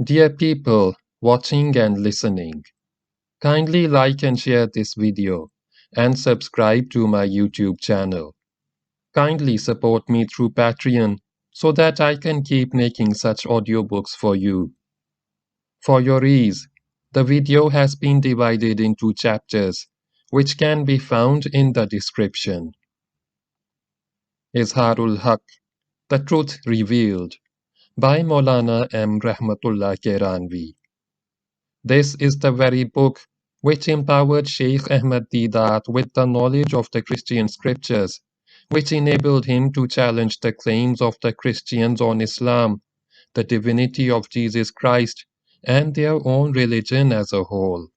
Dear people watching and listening, kindly like and share this video and subscribe to my YouTube channel. Kindly support me through Patreon so that I can keep making such audiobooks for you. For your ease, the video has been divided into chapters which can be found in the description. Izharul Haq, The Truth Revealed by Maulana M. Rahmatullah Keranvi. This is the very book which empowered Sheikh Ahmad Deedat with the knowledge of the Christian scriptures, which enabled him to challenge the claims of the Christians on Islam, the divinity of Jesus Christ, and their own religion as a whole.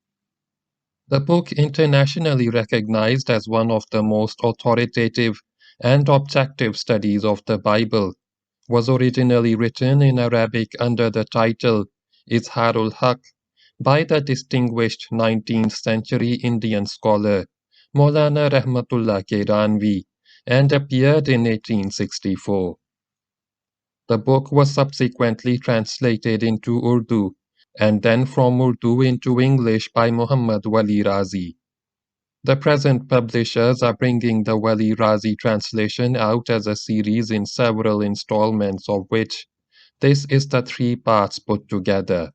The book, internationally recognized as one of the most authoritative and objective studies of the Bible, was originally written in Arabic under the title Izharul Haq by the distinguished 19th century Indian scholar Maulana Rahmatullah Keranvi and appeared in 1864. The book was subsequently translated into Urdu and then from Urdu into English by Muhammad Wali Razi. The present publishers are bringing the Wali Razi translation out as a series in several installments, of which this is the 3 parts put together.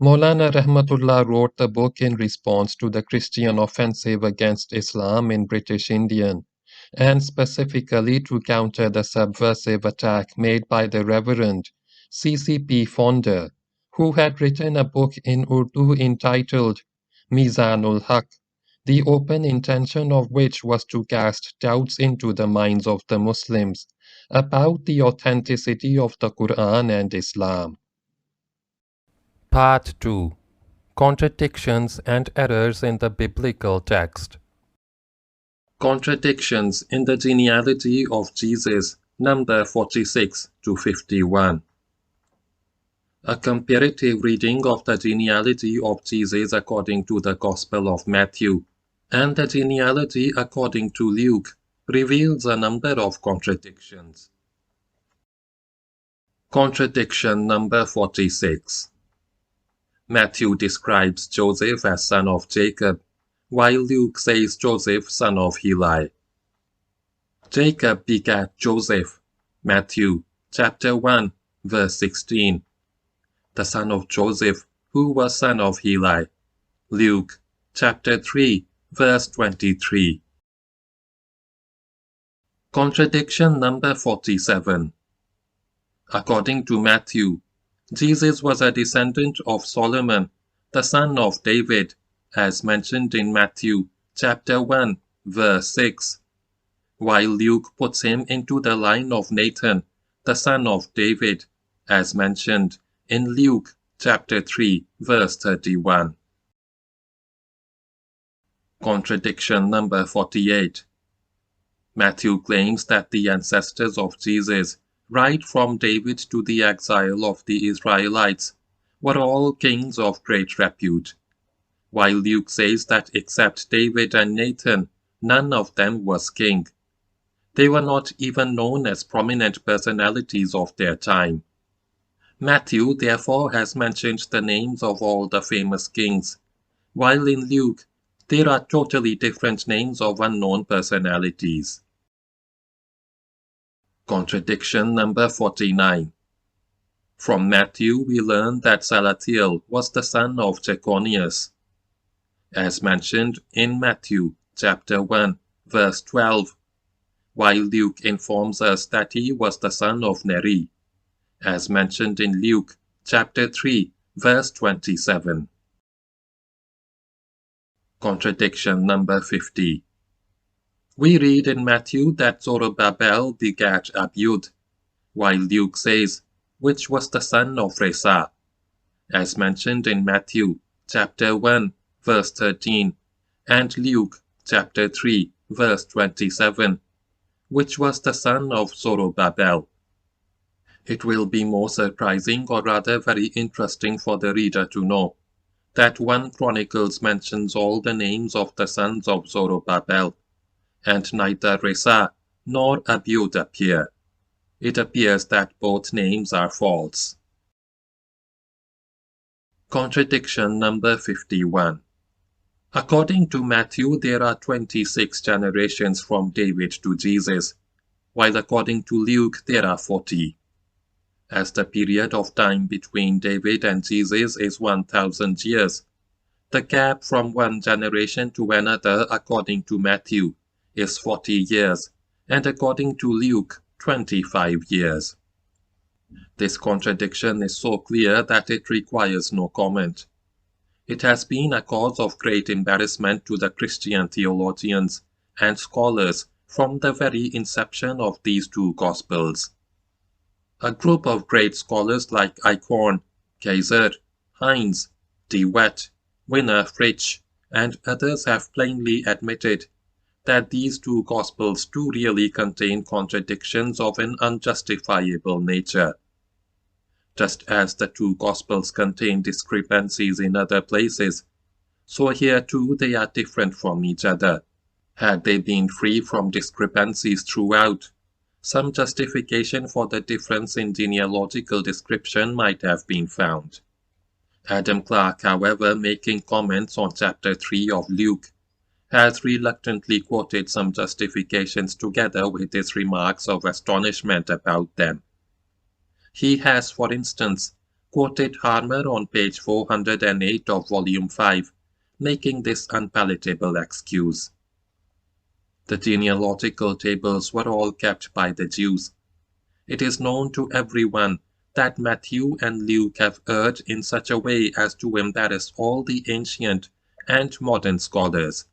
Maulana Rahmatullah wrote the book in response to the Christian offensive against Islam in British India, and specifically to counter the subversive attack made by the Reverend CCP founder, who had written a book in Urdu entitled Mizanul Haq, the open intention of which was to cast doubts into the minds of the Muslims about the authenticity of the Quran and Islam. Part 2: Contradictions and Errors in the Biblical Text. Contradictions in the Genealogy of Jesus, number 46 to 51. A comparative reading of the genealogy of Jesus according to the Gospel of Matthew and the genealogy according to Luke reveals a number of contradictions. Contradiction number 46. Matthew describes Joseph as son of Jacob, while Luke says Joseph son of Heli. Jacob begat Joseph, Matthew chapter 1, verse 16. The son of Joseph, who was son of Heli, Luke chapter 3, verse 23. Contradiction number 47. According to Matthew, Jesus was a descendant of Solomon, the son of David, as mentioned in Matthew chapter 1, verse 6, while Luke puts him into the line of Nathan, the son of David, as mentioned in Luke chapter 3, verse 31. Contradiction number 48. Matthew claims that the ancestors of Jesus, right from David to the exile of the Israelites, were all kings of great repute, while Luke says that except David and Nathan, none of them was king. They were not even known as prominent personalities of their time. Matthew therefore has mentioned the names of all the famous kings, while in Luke there are totally different names of unknown personalities. Contradiction number 49. From Matthew we learn that Salatiel was the son of Jeconias, as mentioned in Matthew chapter 1, verse 12, while Luke informs us that he was the son of Neri, as mentioned in Luke chapter 3, verse 27. Contradiction number 50. We read in Matthew that Zorobabel begat Abiud, while Luke says, which was the son of Resa, as mentioned in Matthew chapter 1, verse 13, and Luke chapter 3, verse 27, which was the son of Zorobabel. It will be more surprising, or rather very interesting for the reader to know, that 1 Chronicles mentions all the names of the sons of Zorobabel, and neither Resa nor Abiud appear. It appears that both names are false. Contradiction number 51. According to Matthew, there are 26 generations from David to Jesus, while according to Luke, there are 40. As the period of time between David and Jesus is 1,000 years, the gap from one generation to another, according to Matthew, is 40 years, and according to Luke, 25 years. This contradiction is so clear that it requires no comment. It has been a cause of great embarrassment to the Christian theologians and scholars from the very inception of these two Gospels. A group of great scholars like Eichhorn, Kaiser, Heinz, De Wet, Winner Fritsch, and others have plainly admitted that these two Gospels do really contain contradictions of an unjustifiable nature. Just as the two Gospels contain discrepancies in other places, so here too they are different from each other. Had they been free from discrepancies throughout, some justification for the difference in genealogical description might have been found. Adam Clarke, however, making comments on chapter 3 of Luke, has reluctantly quoted some justifications together with his remarks of astonishment about them. He has, for instance, quoted Harmer on page 408 of volume 5, making this unpalatable excuse. The genealogical tables were all kept by the Jews. It is known to everyone that Matthew and Luke have erred in such a way as to embarrass all the ancient and modern scholars.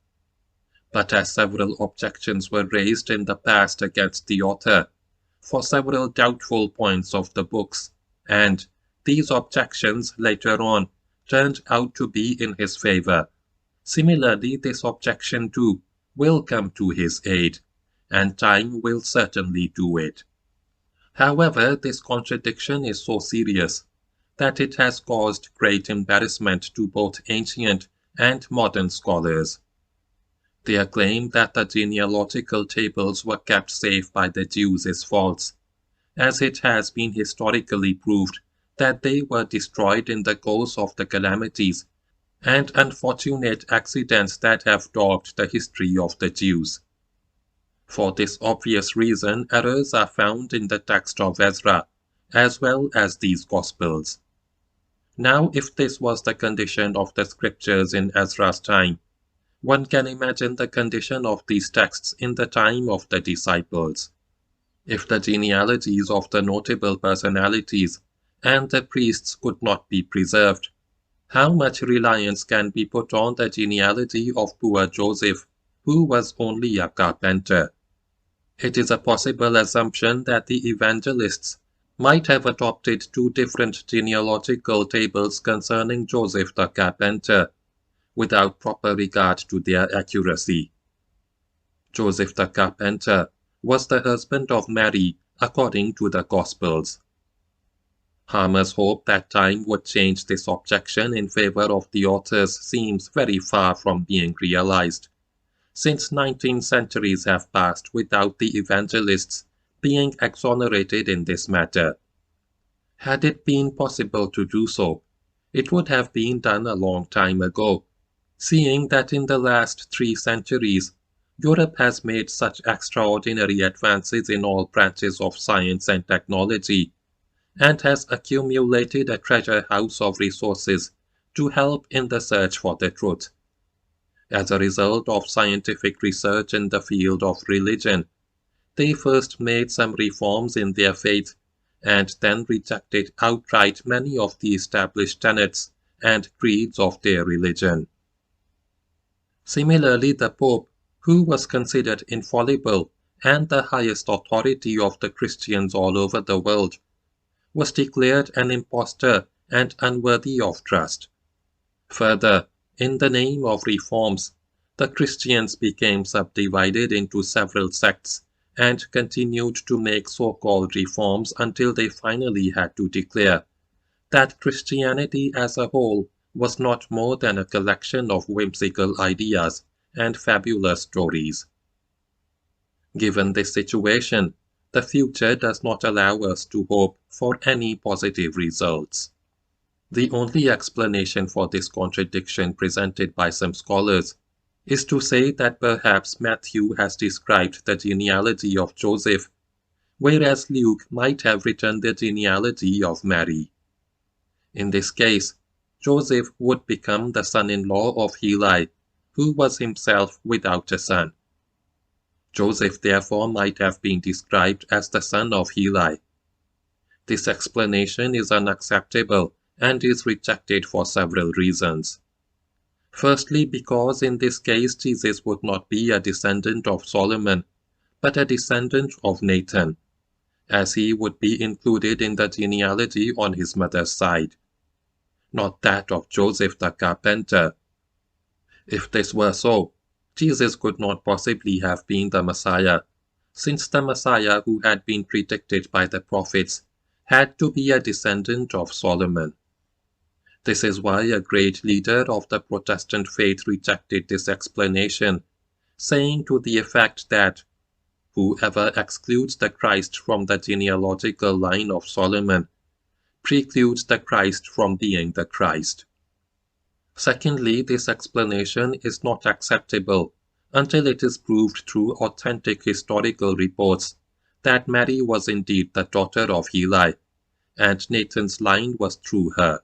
But as several objections were raised in the past against the author, for several doubtful points of the books, and these objections later on turned out to be in his favor. Similarly, this objection too will come to his aid, and time will certainly do it. However, this contradiction is so serious that it has caused great embarrassment to both ancient and modern scholars. Their claim that the genealogical tables were kept safe by the Jews is false, as it has been historically proved that they were destroyed in the course of the calamities and unfortunate accidents that have daubed the history of the Jews. For this obvious reason, errors are found in the text of Ezra, as well as these Gospels. Now, if this was the condition of the scriptures in Ezra's time, one can imagine the condition of these texts in the time of the disciples. If the genealogies of the notable personalities and the priests could not be preserved, how much reliance can be put on the genealogy of poor Joseph, who was only a carpenter? It is a possible assumption that the evangelists might have adopted two different genealogical tables concerning Joseph the carpenter, without proper regard to their accuracy. Joseph the carpenter was the husband of Mary according to the Gospels. Harmer's hope that time would change this objection in favor of the authors seems very far from being realized, since 19 centuries have passed without the evangelists being exonerated in this matter. Had it been possible to do so, it would have been done a long time ago, seeing that in the last 3 centuries, Europe has made such extraordinary advances in all branches of science and technology, and has accumulated a treasure house of resources to help in the search for the truth. As a result of scientific research in the field of religion, they first made some reforms in their faith, and then rejected outright many of the established tenets and creeds of their religion. Similarly, the Pope, who was considered infallible and the highest authority of the Christians all over the world, was declared an impostor and unworthy of trust. Further, in the name of reforms, the Christians became subdivided into several sects and continued to make so-called reforms until they finally had to declare that Christianity as a whole was not more than a collection of whimsical ideas and fabulous stories. Given this situation, the future does not allow us to hope for any positive results. The only explanation for this contradiction presented by some scholars is to say that perhaps Matthew has described the genealogy of Joseph, whereas Luke might have written the genealogy of Mary. In this case, Joseph would become the son-in-law of Heli, who was himself without a son. Joseph therefore might have been described as the son of Heli. This explanation is unacceptable and is rejected for several reasons. Firstly, because in this case Jesus would not be a descendant of Solomon, but a descendant of Nathan, as he would be included in the genealogy on his mother's side, not that of Joseph the carpenter. If this were so, Jesus could not possibly have been the Messiah, since the Messiah who had been predicted by the prophets had to be a descendant of Solomon. This is why a great leader of the Protestant faith rejected this explanation, saying to the effect that whoever excludes the Christ from the genealogical line of Solomon precludes the Christ from being the Christ. Secondly, this explanation is not acceptable until it is proved through authentic historical reports that Mary was indeed the daughter of Heli, and Nathan's line was through her.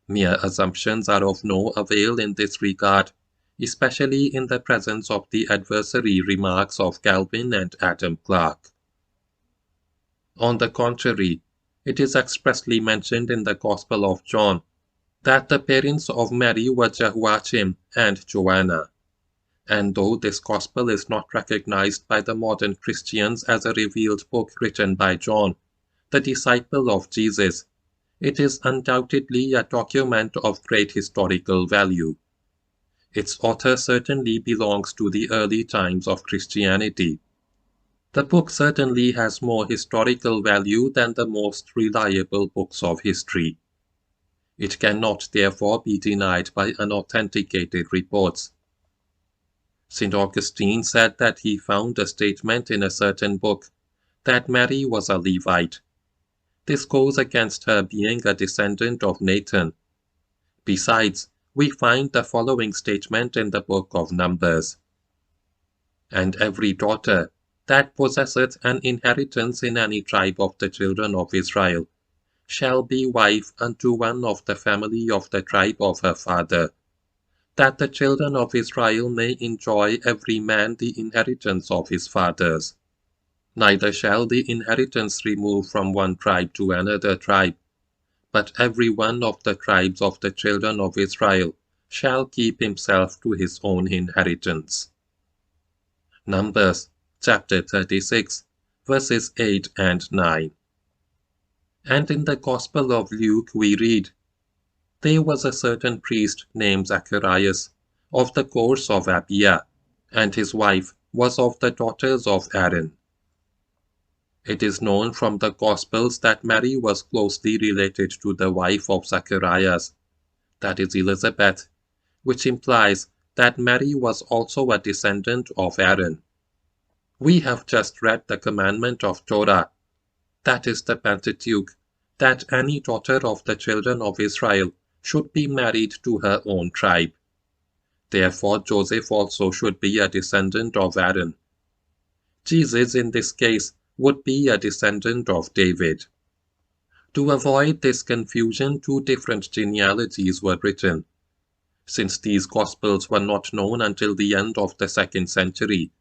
Mere assumptions are of no avail in this regard, especially in the presence of the adversary remarks of Calvin and Adam Clarke. On the contrary, it is expressly mentioned in the Gospel of John that the parents of Mary were Jehoiachim and Joanna, and though this Gospel is not recognized by the modern Christians as a revealed book written by John, the disciple of Jesus, it is undoubtedly a document of great historical value. Its author certainly belongs to the early times of Christianity. The book certainly has more historical value than the most reliable books of history. It cannot therefore be denied by unauthenticated reports. St. Augustine said that he found a statement in a certain book that Mary was a Levite. This goes against her being a descendant of Nathan. Besides, we find the following statement in the book of Numbers. And every daughter that possesseth an inheritance in any tribe of the children of Israel shall be wife unto one of the family of the tribe of her father, that the children of Israel may enjoy every man the inheritance of his fathers. Neither shall the inheritance remove from one tribe to another tribe, but every one of the tribes of the children of Israel shall keep himself to his own inheritance. Numbers chapter 36, verses 8 and 9. And in the Gospel of Luke we read, There was a certain priest named Zacharias, of the course of Abia, and his wife was of the daughters of Aaron. It is known from the Gospels that Mary was closely related to the wife of Zacharias, that is Elizabeth, which implies that Mary was also a descendant of Aaron. We have just read the commandment of Torah, that is the Pentateuch, that any daughter of the children of Israel should be married to her own tribe. Therefore Joseph also should be a descendant of Aaron. Jesus in this case would be a descendant of David. To avoid this confusion, two different genealogies were written. Since these Gospels were not known until the end of the 2nd century,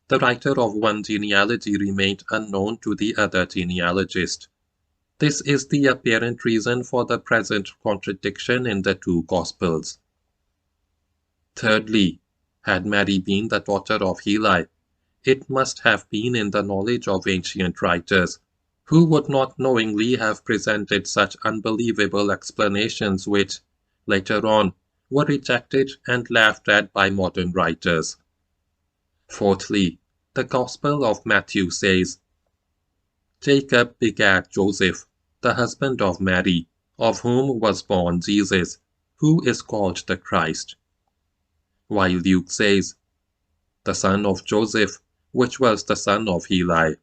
the writer of one genealogy remained unknown to the other genealogist. This is the apparent reason for the present contradiction in the two Gospels. Thirdly, had Mary been the daughter of Heli, it must have been in the knowledge of ancient writers, who would not knowingly have presented such unbelievable explanations which, later on, were rejected and laughed at by modern writers. Fourthly, the Gospel of Matthew says, Jacob begat Joseph, the husband of Mary, of whom was born Jesus, who is called the Christ. While Luke says, the son of Joseph, which was the son of Heli.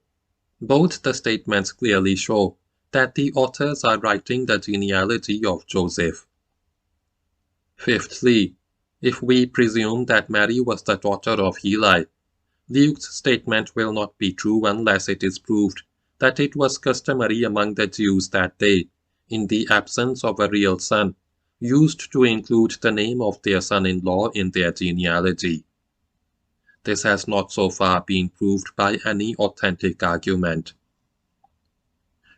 Both the statements clearly show that the authors are writing the genealogy of Joseph. Fifthly, if we presume that Mary was the daughter of Heli, Luke's statement will not be true unless it is proved that it was customary among the Jews that they, in the absence of a real son, used to include the name of their son-in-law in their genealogy. This has not so far been proved by any authentic argument.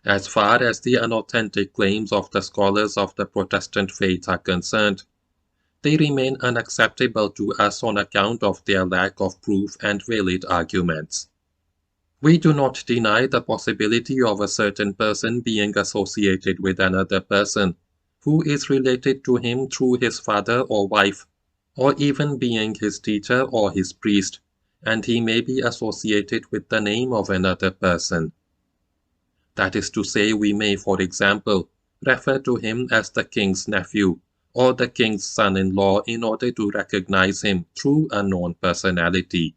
As far as the unauthentic claims of the scholars of the Protestant faith are concerned, they remain unacceptable to us on account of their lack of proof and valid arguments. We do not deny the possibility of a certain person being associated with another person who is related to him through his father or wife, or even being his teacher or his priest, and he may be associated with the name of another person. That is to say, we may, for example, refer to him as the king's nephew, or the king's son-in-law in order to recognize him through a known personality.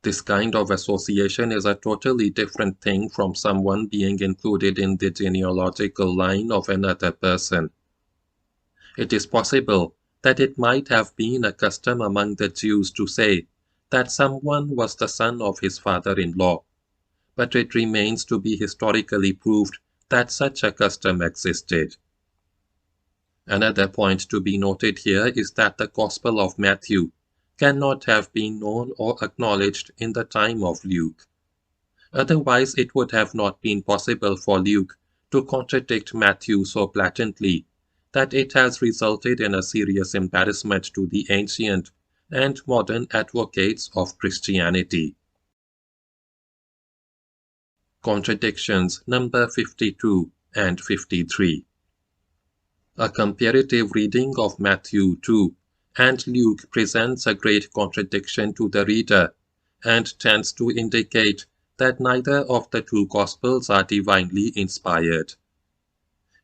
This kind of association is a totally different thing from someone being included in the genealogical line of another person. It is possible that it might have been a custom among the Jews to say that someone was the son of his father-in-law, but it remains to be historically proved that such a custom existed. Another point to be noted here is that the Gospel of Matthew cannot have been known or acknowledged in the time of Luke. Otherwise, it would have not been possible for Luke to contradict Matthew so blatantly that it has resulted in a serious embarrassment to the ancient and modern advocates of Christianity. Contradictions number 52 and 53. A comparative reading of Matthew 2 and Luke presents a great contradiction to the reader and tends to indicate that neither of the two Gospels are divinely inspired.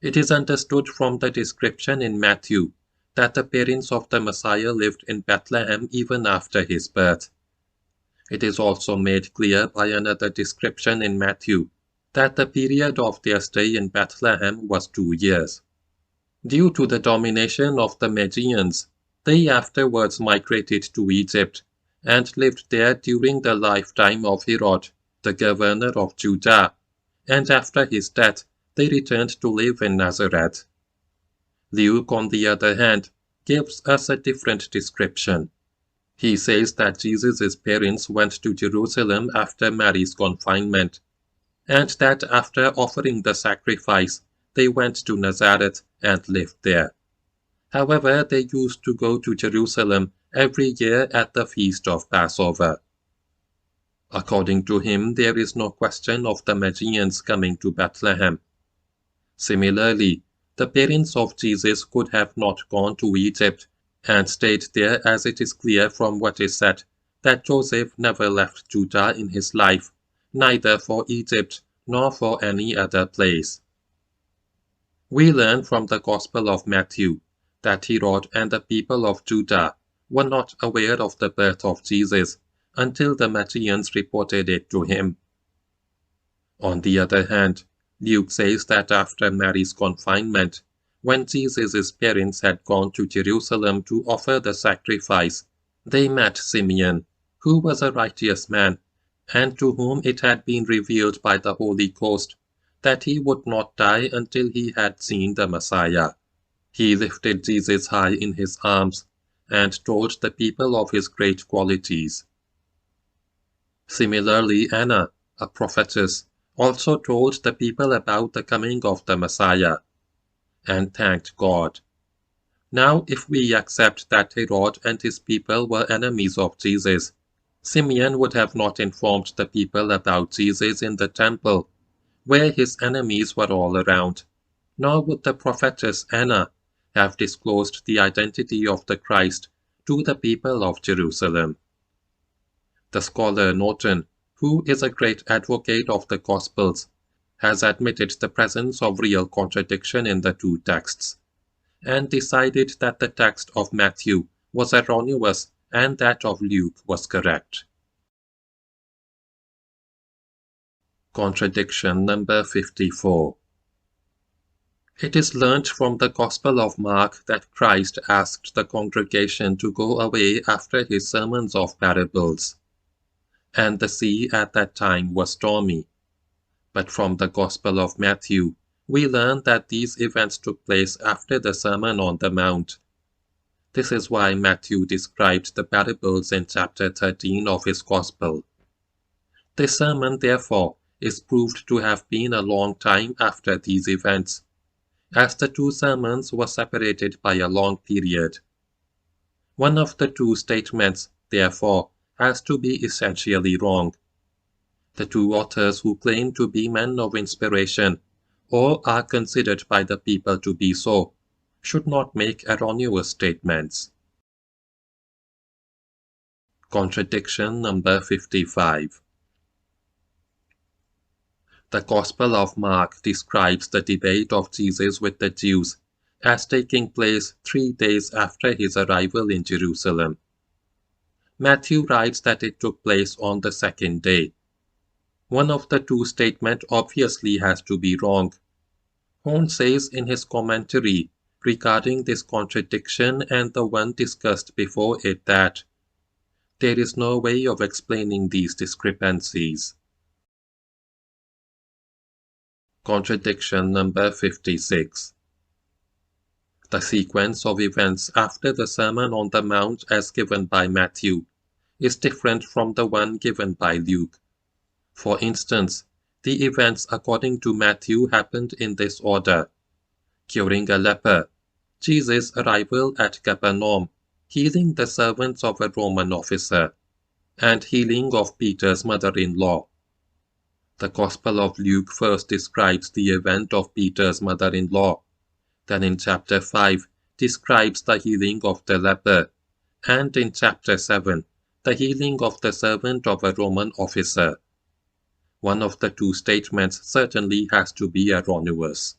It is understood from the description in Matthew that the parents of the Messiah lived in Bethlehem even after his birth. It is also made clear by another description in Matthew that the period of their stay in Bethlehem was 2 years. Due to the domination of the Magians, they afterwards migrated to Egypt and lived there during the lifetime of Herod, the governor of Judah, and after his death they returned to live in Nazareth. Luke, on the other hand, gives us a different description. He says that Jesus' parents went to Jerusalem after Mary's confinement, and that after offering the sacrifice, they went to Nazareth and lived there. However, they used to go to Jerusalem every year at the feast of Passover. According to him, there is no question of the Magians coming to Bethlehem. Similarly, the parents of Jesus could have not gone to Egypt and stayed there, as it is clear from what is said that Joseph never left Judah in his life, neither for Egypt nor for any other place. We learn from the Gospel of Matthew that Herod and the people of Judah were not aware of the birth of Jesus until the Magians reported it to him. On the other hand, Luke says that after Mary's confinement, when Jesus' parents had gone to Jerusalem to offer the sacrifice, they met Simeon, who was a righteous man, and to whom it had been revealed by the Holy Ghost that he would not die until he had seen the Messiah. He lifted Jesus high in his arms and told the people of his great qualities. Similarly, Anna, a prophetess, also told the people about the coming of the Messiah, and thanked God. Now, if we accept that Herod and his people were enemies of Jesus, Simeon would have not informed the people about Jesus in the temple, where his enemies were all around, nor would the prophetess Anna have disclosed the identity of the Christ to the people of Jerusalem. The scholar Norton, who is a great advocate of the Gospels, has admitted the presence of real contradiction in the two texts, and decided that the text of Matthew was erroneous and that of Luke was correct. Contradiction number 54. It is learnt from the Gospel of Mark that Christ asked the congregation to go away after his sermons of parables, and the sea at that time was stormy. But from the Gospel of Matthew, we learn that these events took place after the Sermon on the Mount. This is why Matthew described the parables in chapter 13 of his Gospel. This sermon, therefore, is proved to have been a long time after these events, as the two sermons were separated by a long period. One of the two statements, therefore, has to be essentially wrong. The two authors who claim to be men of inspiration, or are considered by the people to be so, should not make erroneous statements. Contradiction number 55. The Gospel of Mark describes the debate of Jesus with the Jews as taking place 3 days after his arrival in Jerusalem. Matthew writes that it took place on the second day. One of the two statements obviously has to be wrong. Horn says in his commentary regarding this contradiction and the one discussed before it that there is no way of explaining these discrepancies. Contradiction number 56. The sequence of events after the Sermon on the Mount as given by Matthew is different from the one given by Luke. For instance, the events according to Matthew happened in this order: curing a leper, Jesus' arrival at Capernaum, healing the servants of a Roman officer, and healing of Peter's mother-in-law. The Gospel of Luke first describes the event of Peter's mother-in-law, then in chapter 5 describes the healing of the leper, and in chapter 7 the healing of the servant of a Roman officer. One of the two statements certainly has to be erroneous.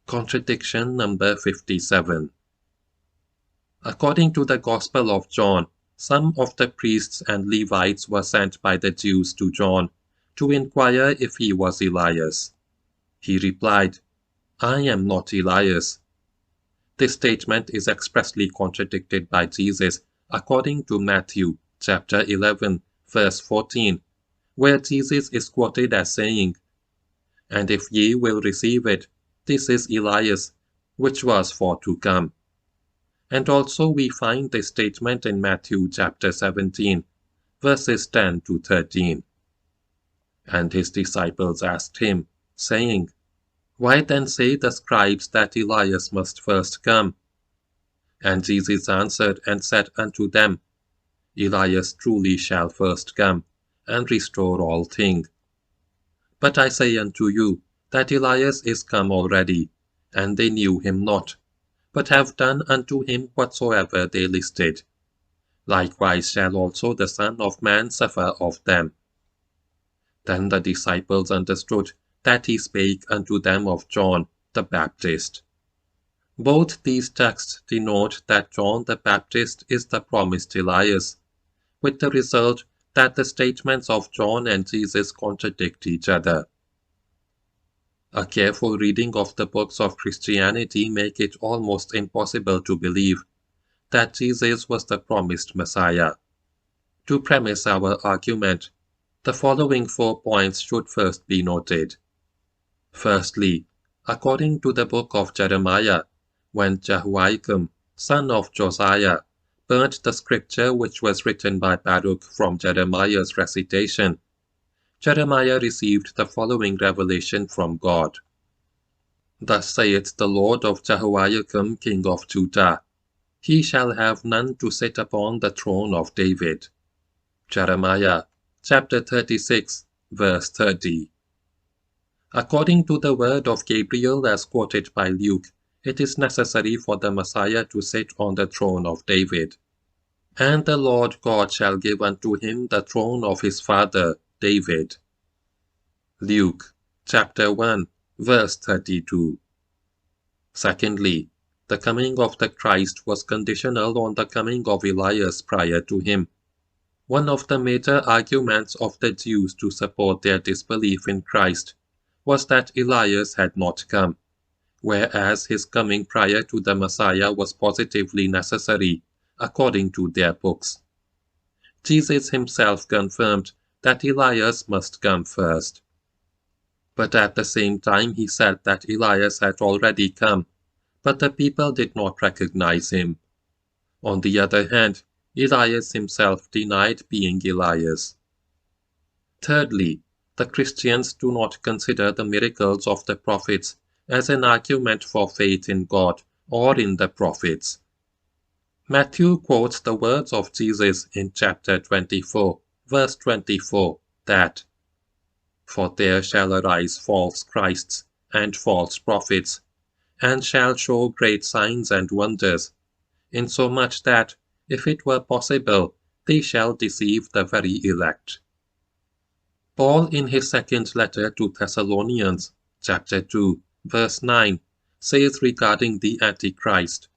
Contradiction number 57. According to the Gospel of John, some of the priests and Levites were sent by the Jews to John to inquire if he was Elias. He replied, "I am not Elias." This statement is expressly contradicted by Jesus according to Matthew chapter 11, verse 14, where Jesus is quoted as saying, "And if ye will receive it, this is Elias, which was for to come." And also we find this statement in Matthew chapter 17, verses 10 to 13. And his disciples asked him, saying, "Why then say the scribes that Elias must first come?" And Jesus answered and said unto them, "Elias truly shall first come, and restore all things. But I say unto you, that Elias is come already, and they knew him not, but have done unto him whatsoever they listed. Likewise shall also the Son of Man suffer of them." Then the disciples understood that he spake unto them of John the Baptist. Both these texts denote that John the Baptist is the promised Elias, with the result that the statements of John and Jesus contradict each other. A careful reading of the books of Christianity make it almost impossible to believe that Jesus was the promised Messiah. To premise our argument, the following 4 points should first be noted. Firstly, according to the book of Jeremiah, when Jehoiakim, son of Josiah, burnt the scripture which was written by Baruch from Jeremiah's recitation, Jeremiah received the following revelation from God. "Thus saith the Lord of Jehoiakim king of Judah, he shall have none to sit upon the throne of David." Jeremiah chapter 36, verse 30. According to the word of Gabriel as quoted by Luke, it is necessary for the Messiah to sit on the throne of David. "And the Lord God shall give unto him the throne of his father David." Luke chapter 1, verse 32. Secondly, the coming of the Christ was conditional on the coming of Elias prior to him. One of the major arguments of the Jews to support their disbelief in Christ was that Elias had not come, whereas his coming prior to the Messiah was positively necessary, according to their books. Jesus himself confirmed that Elias must come first. But at the same time he said that Elias had already come, but the people did not recognize him. On the other hand, Elias himself denied being Elias. Thirdly, the Christians do not consider the miracles of the prophets as an argument for faith in God or in the prophets. Matthew quotes the words of Jesus in chapter 24, verse 24, that, "For there shall arise false Christs and false prophets, and shall show great signs and wonders, insomuch that, if it were possible, they shall deceive the very elect." Paul in his second letter to Thessalonians, chapter 2, verse 9, says regarding the Antichrist,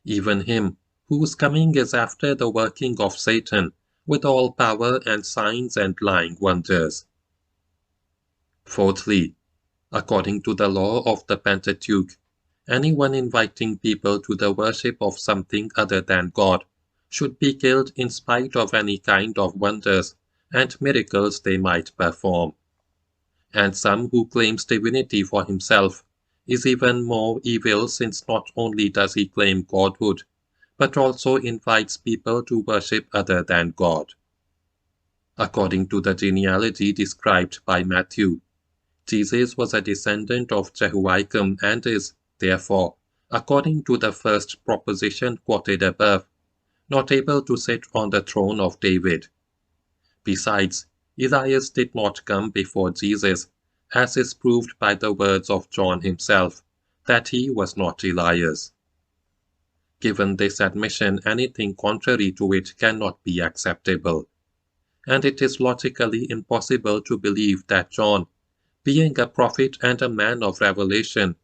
"Even him, whose coming is after the working of Satan, with all power and signs and lying wonders." Fourthly, according to the law of the Pentateuch, anyone inviting people to the worship of something other than God should be killed in spite of any kind of wonders and miracles they might perform. And some who claims divinity for himself is even more evil, since not only does he claim godhood, but also invites people to worship other than God. According to the genealogy described by Matthew, Jesus was a descendant of Jehoiakim and is, therefore, according to the first proposition quoted above, not able to sit on the throne of David. Besides, Elias did not come before Jesus, as is proved by the words of John himself, that he was not Elias. Given this admission, anything contrary to it cannot be acceptable, and it is logically impossible to believe that John, being a prophet and a man of revelation,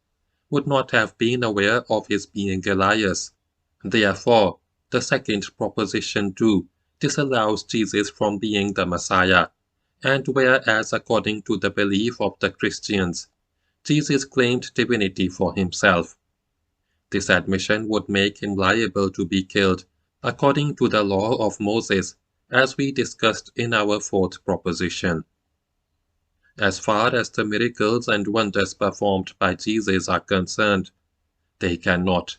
would not have been aware of his being Elias. Therefore, the second proposition too disallows Jesus from being the Messiah, and whereas according to the belief of the Christians, Jesus claimed divinity for himself, this admission would make him liable to be killed according to the law of Moses, as we discussed in our fourth proposition. As far as the miracles and wonders performed by Jesus are concerned, they cannot,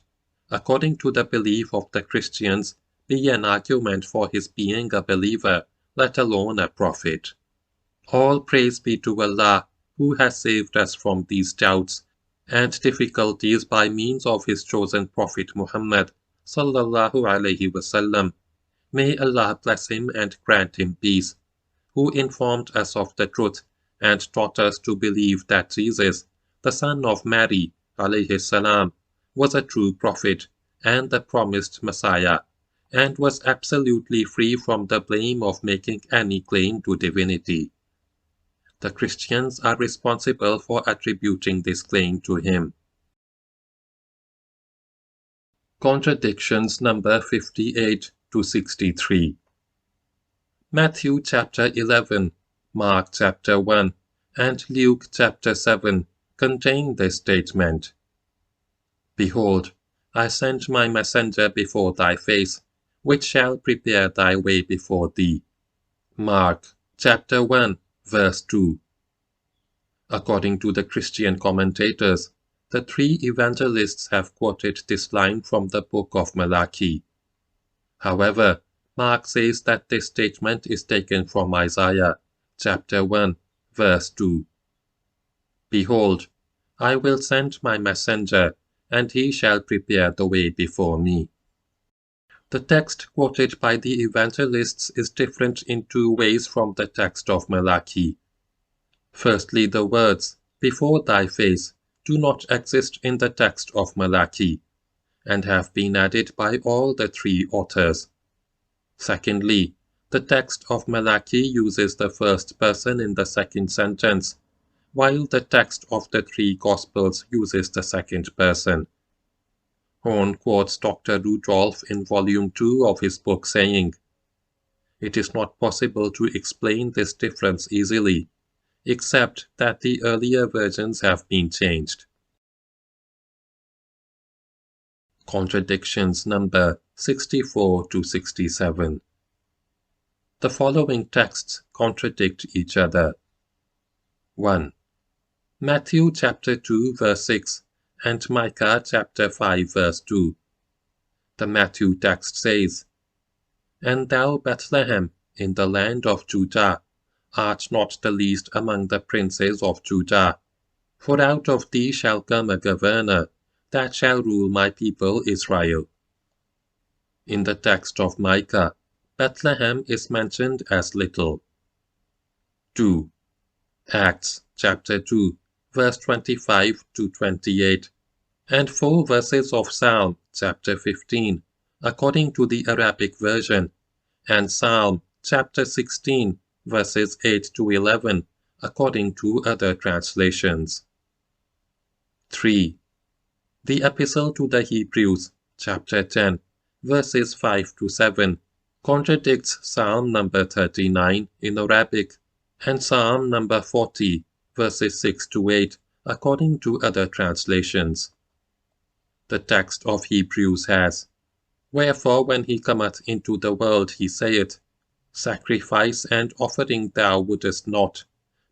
according to the belief of the Christians, be an argument for his being a believer, let alone a prophet. All praise be to Allah, who has saved us from these doubts and difficulties by means of his chosen prophet Muhammad, sallallahu alaihi wasallam. May Allah bless him and grant him peace, who informed us of the truth and taught us to believe that Jesus, the son of Mary, alayhi salam, was a true prophet and the promised Messiah, and was absolutely free from the blame of making any claim to divinity. The Christians are responsible for attributing this claim to him. Contradictions number 58 to 63. Matthew chapter 11, Mark chapter 1, and Luke chapter 7 contain this statement: "Behold, I send my messenger before thy face, which shall prepare thy way before thee." Mark chapter 1, verse 2. According to the Christian commentators, the three evangelists have quoted this line from the book of Malachi. However, Mark says that this statement is taken from Isaiah chapter 1, verse 2. "Behold, I will send my messenger, and he shall prepare the way before me." The text quoted by the evangelists is different in two ways from the text of Malachi. Firstly, the words, "before thy face," do not exist in the text of Malachi, and have been added by all the three authors. Secondly, the text of Malachi uses the first person in the second sentence, while the text of the three Gospels uses the second person. Horn quotes Dr. Rudolph in Volume 2 of his book saying, "It is not possible to explain this difference easily. except that the earlier versions have been changed. Contradictions number 64 to 67. The following texts contradict each other. 1. Matthew chapter 2 verse 6 and Micah chapter 5 verse 2. The Matthew text says, "And thou, Bethlehem, in the land of Judah, art not the least among the princes of Judah. For out of thee shall come a governor, that shall rule my people Israel." In the text of Micah, Bethlehem is mentioned as little. 2. Acts chapter 2, verse 25 to 28, and 4 verses of Psalm chapter 15, according to the Arabic version, and Psalm chapter 16, verses 8 to 11, according to other translations. 3. The Epistle to the Hebrews, chapter 10, verses 5 to 7, contradicts Psalm number 39 in Arabic and Psalm number 40, verses 6 to 8, according to other translations. The text of Hebrews has, "Wherefore when he cometh into the world he saith, Sacrifice and offering thou wouldest not,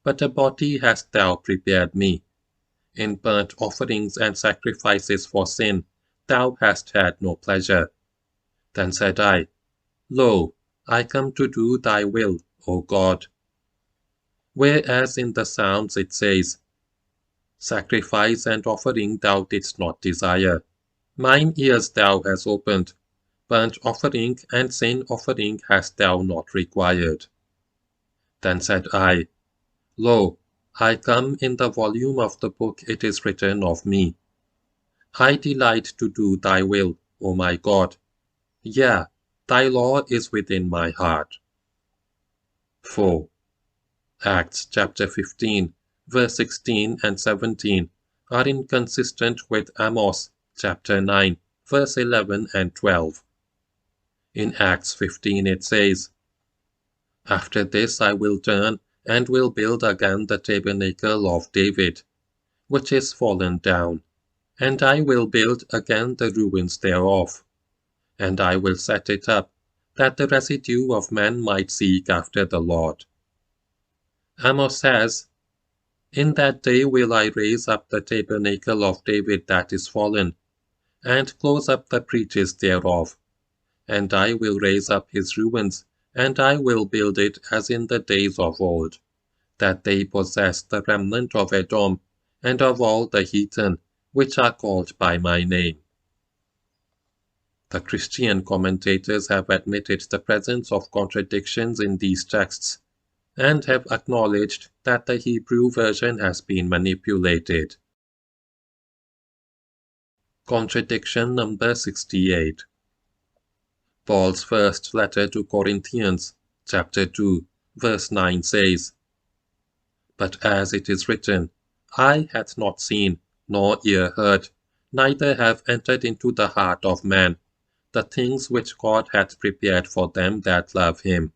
but a body hast thou prepared me. In burnt offerings and sacrifices for sin thou hast had no pleasure. Then said I, Lo, I come to do thy will, O God." Whereas in the Psalms it says, "Sacrifice and offering thou didst not desire. Mine ears thou hast opened. Burnt offering and sin offering hast thou not required." Then said I, Lo, I come, in the volume of the book it is written of me. I delight to do thy will, O my God. Yea, thy law is within my heart. 4. Acts chapter 15, verse 16 and 17 are inconsistent with Amos chapter 9, verse 11 and 12. In Acts 15 it says, "After this I will turn and will build again the tabernacle of David, which is fallen down, and I will build again the ruins thereof, and I will set it up, that the residue of men might seek after the Lord." Amos says, "In that day will I raise up the tabernacle of David that is fallen, and close up the breaches thereof, and I will raise up his ruins, and I will build it as in the days of old, that they possess the remnant of Edom, and of all the heathen, which are called by my name." The Christian commentators have admitted the presence of contradictions in these texts, and have acknowledged that the Hebrew version has been manipulated. Contradiction number 68. Paul's first letter to Corinthians, chapter 2, verse 9 says, "But as it is written, Eye hath not seen, nor ear heard, neither have entered into the heart of man, the things which God hath prepared for them that love him."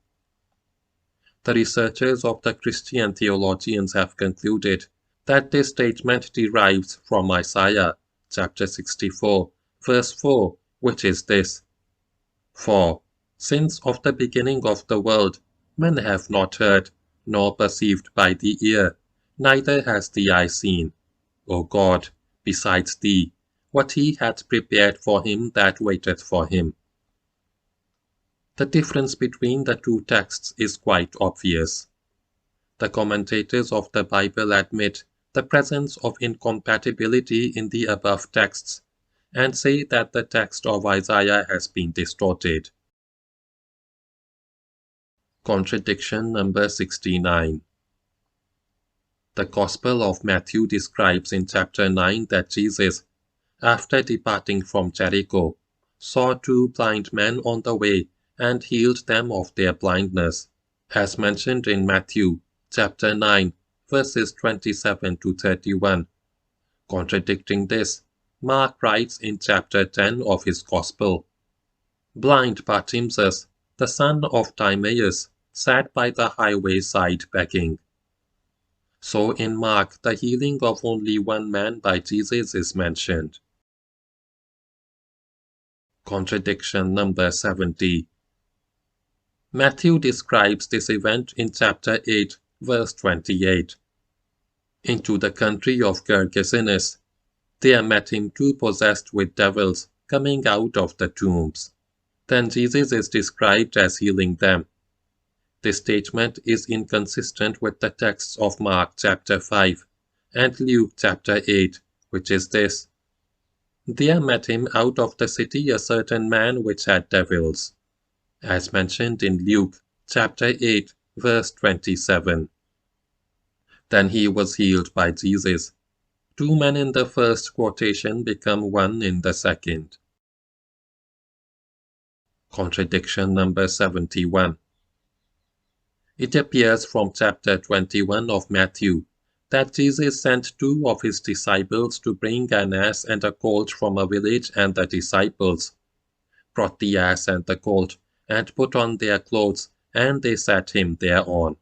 The researchers of the Christian theologians have concluded that this statement derives from Isaiah, chapter 64, verse 4, which is this, "For, since of the beginning of the world, men have not heard, nor perceived by the ear, neither has the eye seen, O God, besides thee, what he hath prepared for him that waiteth for him." The difference between the two texts is quite obvious. The commentators of the Bible admit the presence of incompatibility in the above texts, and say that the text of Isaiah has been distorted. Contradiction number 69. The Gospel of Matthew describes in chapter 9 that Jesus, after departing from Jericho, saw 2 blind men on the way and healed them of their blindness, as mentioned in Matthew chapter 9, verses 27 to 31. Contradicting this, Mark writes in chapter 10 of his Gospel, "Blind Bartimaeus, the son of Timaeus, sat by the highway side begging." So in Mark, the healing of only one man by Jesus is mentioned. Contradiction number 70. Matthew describes this event in chapter 8, verse 28. Into the country of Gergesenes, there met him two possessed with devils coming out of the tombs. Then Jesus is described as healing them. This statement is inconsistent with the texts of Mark chapter 5 and Luke chapter 8, which is this. There met him out of the city a certain man which had devils, as mentioned in Luke chapter 8, verse 27. Then he was healed by Jesus. Two men in the first quotation become one in the second. Contradiction number 71. It appears from chapter 21 of Matthew that Jesus sent two of his disciples to bring an ass and a colt from a village, and the disciples brought the ass and the colt and put on their clothes, and they sat him thereon,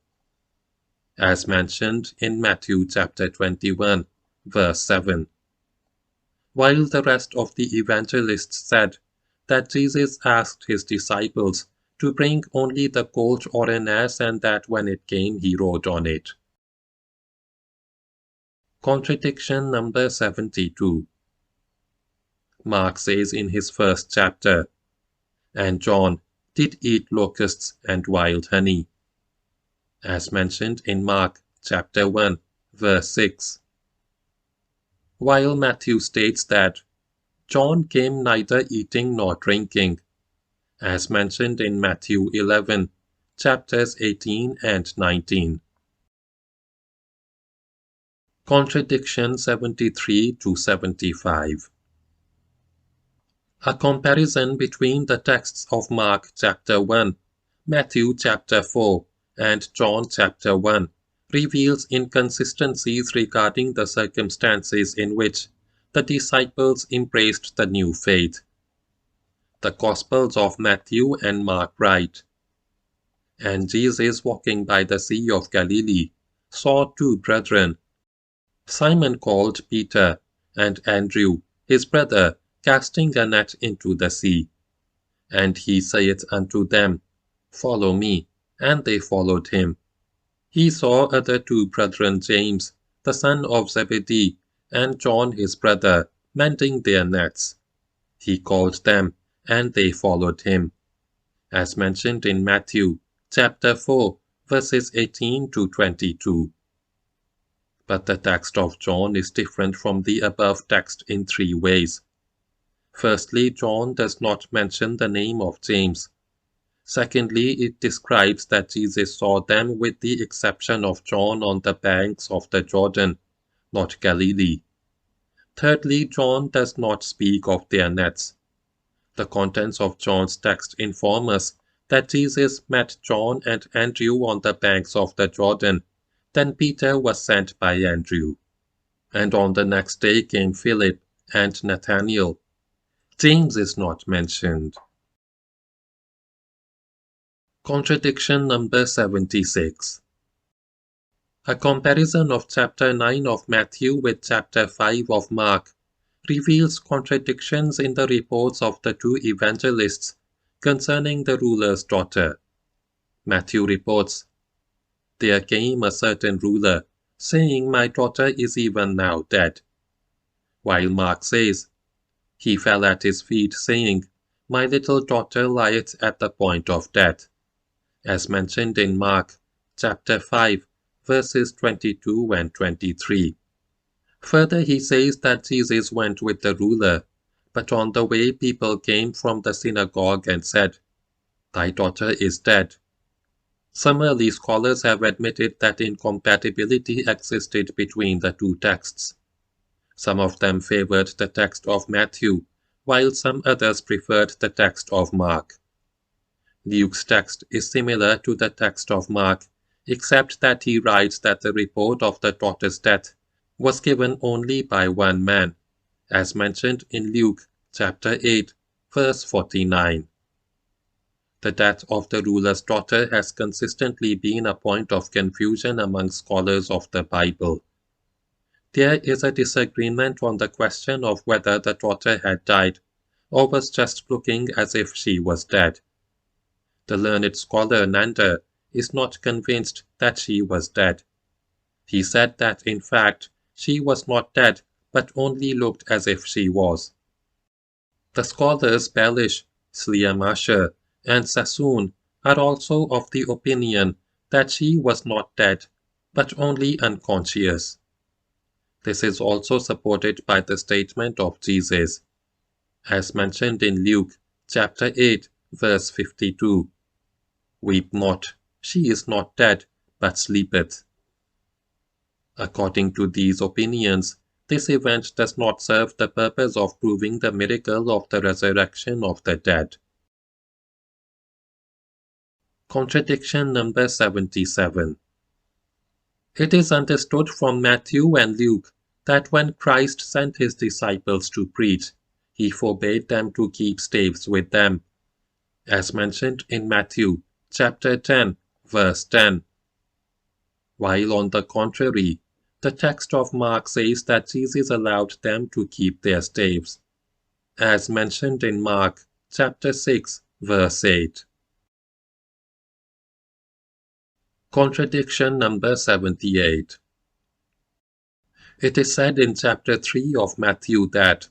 as mentioned in Matthew chapter 21, verse 7. While the rest of the evangelists said that Jesus asked his disciples to bring only the colt or an ass, and that when it came he rode on it. Contradiction number 72. Mark says in his first chapter, "And John did eat locusts and wild honey," as mentioned in Mark chapter 1, verse 6. While Matthew states that John came neither eating nor drinking, as mentioned in Matthew 11, chapters 18 and 19. Contradiction 73 to 75. A comparison between the texts of Mark chapter 1, Matthew chapter 4, and John chapter 1 reveals inconsistencies regarding the circumstances in which the disciples embraced the new faith. The Gospels of Matthew and Mark write, "And Jesus, walking by the Sea of Galilee, saw two brethren, Simon called Peter, and Andrew, his brother, casting a net into the sea. And he saith unto them, Follow me. And they followed him. He saw other two brethren, James, the son of Zebedee, and John his brother, mending their nets. He called them, and they followed him," as mentioned in Matthew chapter 4, verses 18 to 22. But the text of John is different from the above text in three ways. Firstly, John does not mention the name of James. Secondly, it describes that Jesus saw them with the exception of John on the banks of the Jordan, not Galilee. Thirdly, John does not speak of their nets. The contents of John's text inform us that Jesus met John and Andrew on the banks of the Jordan. Then Peter was sent by Andrew. And on the next day came Philip and Nathanael. James is not mentioned. Contradiction number 76. A comparison of chapter 9 of Matthew with chapter 5 of Mark reveals contradictions in the reports of the two evangelists concerning the ruler's daughter. Matthew reports, "There came a certain ruler, saying, My daughter is even now dead." While Mark says, "He fell at his feet, saying, My little daughter lieth at the point of death," as mentioned in Mark chapter 5, verses 22 and 23. Further, he says that Jesus went with the ruler, but on the way people came from the synagogue and said, "Thy daughter is dead." Some early scholars have admitted that incompatibility existed between the two texts. Some of them favored the text of Matthew, while some others preferred the text of Mark. Luke's text is similar to the text of Mark, except that he writes that the report of the daughter's death was given only by one man, as mentioned in Luke chapter 8, verse 49. The death of the ruler's daughter has consistently been a point of confusion among scholars of the Bible. There is a disagreement on the question of whether the daughter had died or was just looking as if she was dead. The learned scholar Nanda is not convinced that she was dead. He said that in fact she was not dead but only looked as if she was. The scholars Balish, Sliamasher, and Sassoon are also of the opinion that she was not dead but only unconscious. This is also supported by the statement of Jesus, as mentioned in Luke chapter 8, verse 52. Weep not, she is not dead, but sleepeth. According to these opinions, this event does not serve the purpose of proving the miracle of the resurrection of the dead. Contradiction number 77. It is understood from Matthew and Luke that when Christ sent his disciples to preach, he forbade them to keep staves with them, as mentioned in Matthew chapter 10, verse 10. While on the contrary, the text of Mark says that Jesus allowed them to keep their staves, as mentioned in Mark chapter 6, verse 8. Contradiction number 78. It is said in chapter 3 of Matthew that,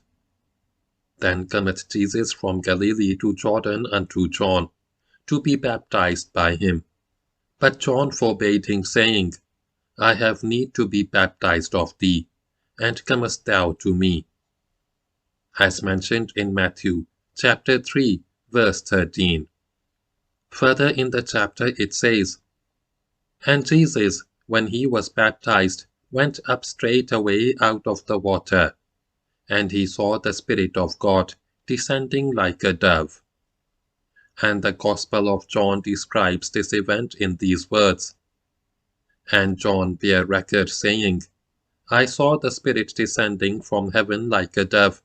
Then cometh Jesus from Galilee to Jordan unto John, to be baptized by him. But John forbade him, saying, I have need to be baptized of thee, and comest thou to me? As mentioned in Matthew chapter 3, verse 13. Further in the chapter it says, And Jesus, when he was baptized, went up straightway out of the water, and he saw the Spirit of God descending like a dove. And the Gospel of John describes this event in these words. And John bare record, saying, I saw the Spirit descending from heaven like a dove,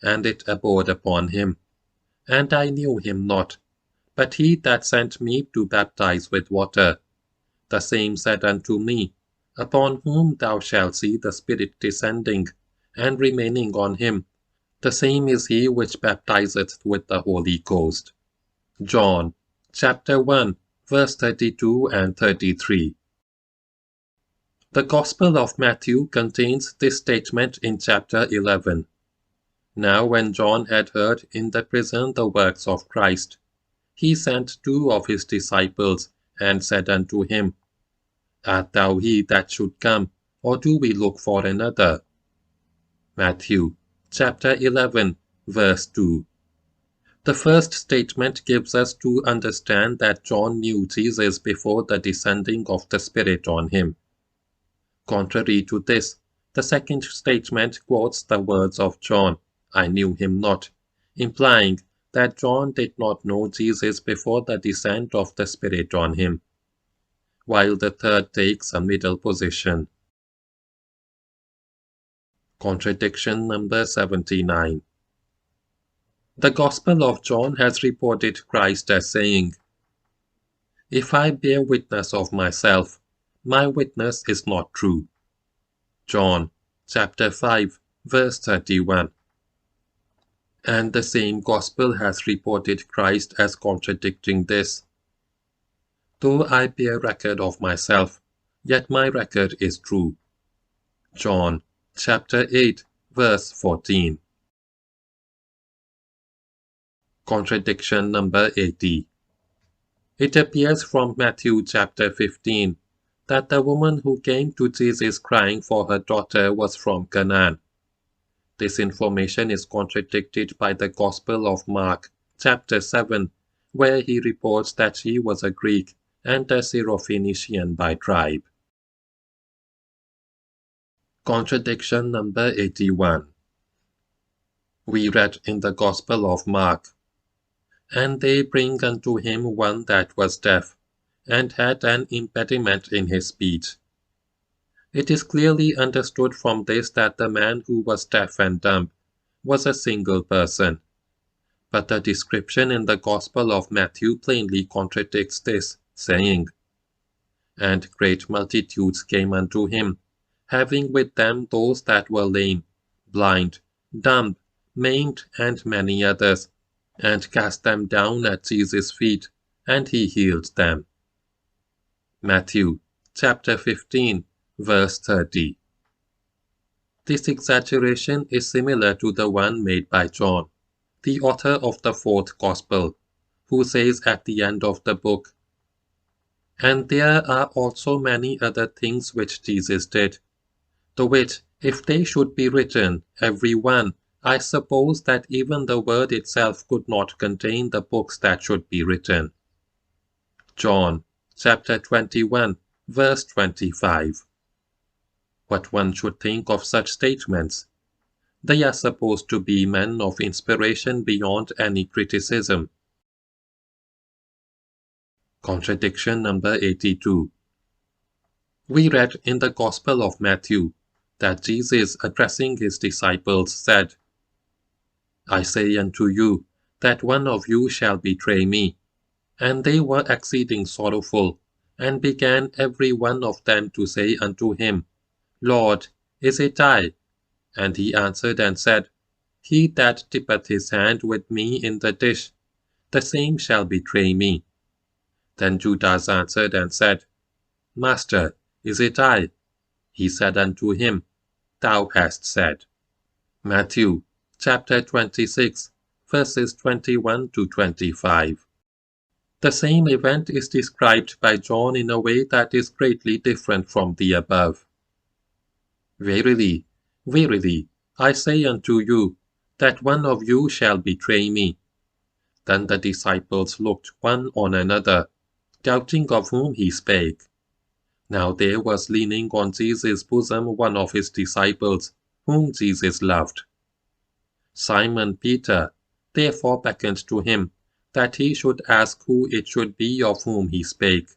and it abode upon him. And I knew him not, but he that sent me to baptize with water, the same said unto me, Upon whom thou shalt see the Spirit descending, and remaining on him, the same is he which baptizeth with the Holy Ghost. John chapter 1, verse 32 and 33. The Gospel of Matthew contains this statement in chapter 11. Now when John had heard in the prison the works of Christ, he sent 2 of his disciples, and said unto him, Art thou he that should come, or do we look for another? Matthew chapter 11, verse 2. The first statement gives us to understand that John knew Jesus before the descending of the Spirit on him. Contrary to this, the second statement quotes the words of John, I knew him not, implying that John did not know Jesus before the descent of the Spirit on him, while the third takes a middle position. Contradiction number 79. The Gospel of John has reported Christ as saying, If I bear witness of myself, my witness is not true. John chapter 5, verse 31. And the same Gospel has reported Christ as contradicting this. Though I bear record of myself, yet my record is true. John chapter 8, verse 14. Contradiction number 80. It appears from Matthew chapter 15 that the woman who came to Jesus crying for her daughter was from Canaan. This information is contradicted by the Gospel of Mark chapter 7, where he reports that she was a Greek and a Syrophoenician by tribe. Contradiction number 81. We read in the Gospel of Mark, And they bring unto him one that was deaf, and had an impediment in his speech. It is clearly understood from this that the man who was deaf and dumb was a single person. But the description in the Gospel of Matthew plainly contradicts this, saying, "And great multitudes came unto him, having with them those that were lame, blind, dumb, maimed, and many others, and cast them down at Jesus' feet, and he healed them." Matthew chapter 15, verse 30. This exaggeration is similar to the one made by John, the author of the fourth Gospel, who says at the end of the book, "And there are also many other things which Jesus did, the which, if they should be written, every one, I suppose that even the word itself could not contain the books that should be written." John chapter 21, verse 25. What one should think of such statements? They are supposed to be men of inspiration beyond any criticism. Contradiction number 82. We read in the Gospel of Matthew that Jesus, addressing his disciples, said, "I say unto you, that one of you shall betray me." And they were exceeding sorrowful, and began every one of them to say unto him, "Lord, is it I?" And he answered and said, "He that dippeth his hand with me in the dish, the same shall betray me." Then Judas answered and said, "Master, is it I?" He said unto him, "Thou hast said." Matthew chapter 26, verses 21 to 25. The same event is described by John in a way that is greatly different from the above. "Verily, verily, I say unto you, that one of you shall betray me." Then the disciples looked one on another, doubting of whom he spake. Now there was leaning on Jesus' bosom one of his disciples, whom Jesus loved. Simon Peter therefore beckoned to him, that he should ask who it should be of whom he spake.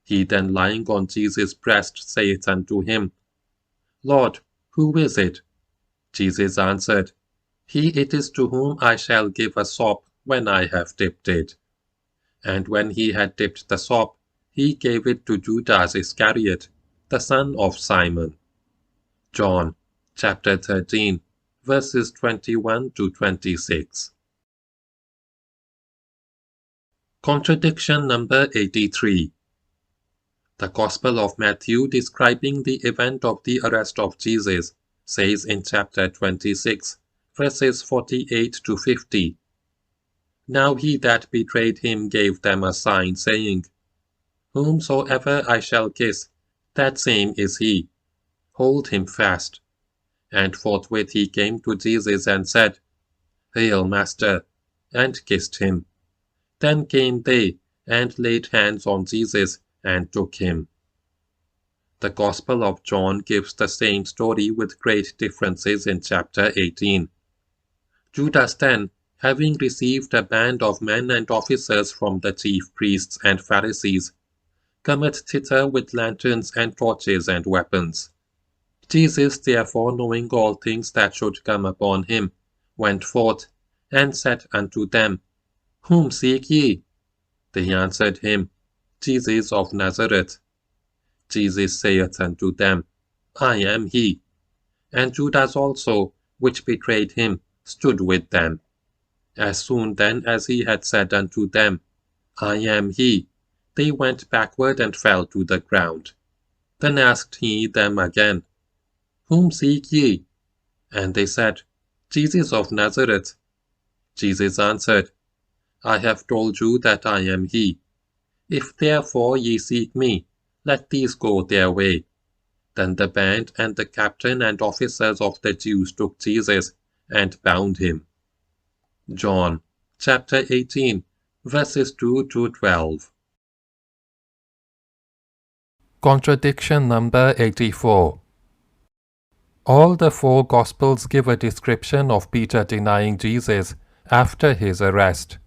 He then lying on Jesus' breast saith unto him, "Lord, who is it?" Jesus answered, "He it is to whom I shall give a sop when I have dipped it." And when he had dipped the sop, he gave it to Judas Iscariot, the son of Simon. John chapter 13, verses 21 to 26. Contradiction number 83. The Gospel of Matthew, describing the event of the arrest of Jesus, says in chapter 26, verses 48 to 50, "Now he that betrayed him gave them a sign, saying, Whomsoever I shall kiss, that same is he. Hold him fast. And forthwith he came to Jesus and said, Hail, Master, and kissed him. Then came they, and laid hands on Jesus, and took him." The Gospel of John gives the same story with great differences in chapter 18. Judas then, having received a band of men and officers from the chief priests and Pharisees, cometh thither with lanterns and torches and weapons. Jesus, therefore, knowing all things that should come upon him, went forth, and said unto them, Whom seek ye? They answered him, Jesus of Nazareth. Jesus saith unto them, I am he. And Judas also, which betrayed him, stood with them. As soon then as he had said unto them, I am he, they went backward and fell to the ground. Then asked he them again, Whom seek ye? And they said, Jesus of Nazareth. Jesus answered, I have told you that I am he. If therefore ye seek me, let these go their way. Then the band and the captain and officers of the Jews took Jesus, and bound him. John chapter 18, verses 2 to 12. Contradiction number 84. All the four Gospels give a description of Peter denying Jesus after his arrest.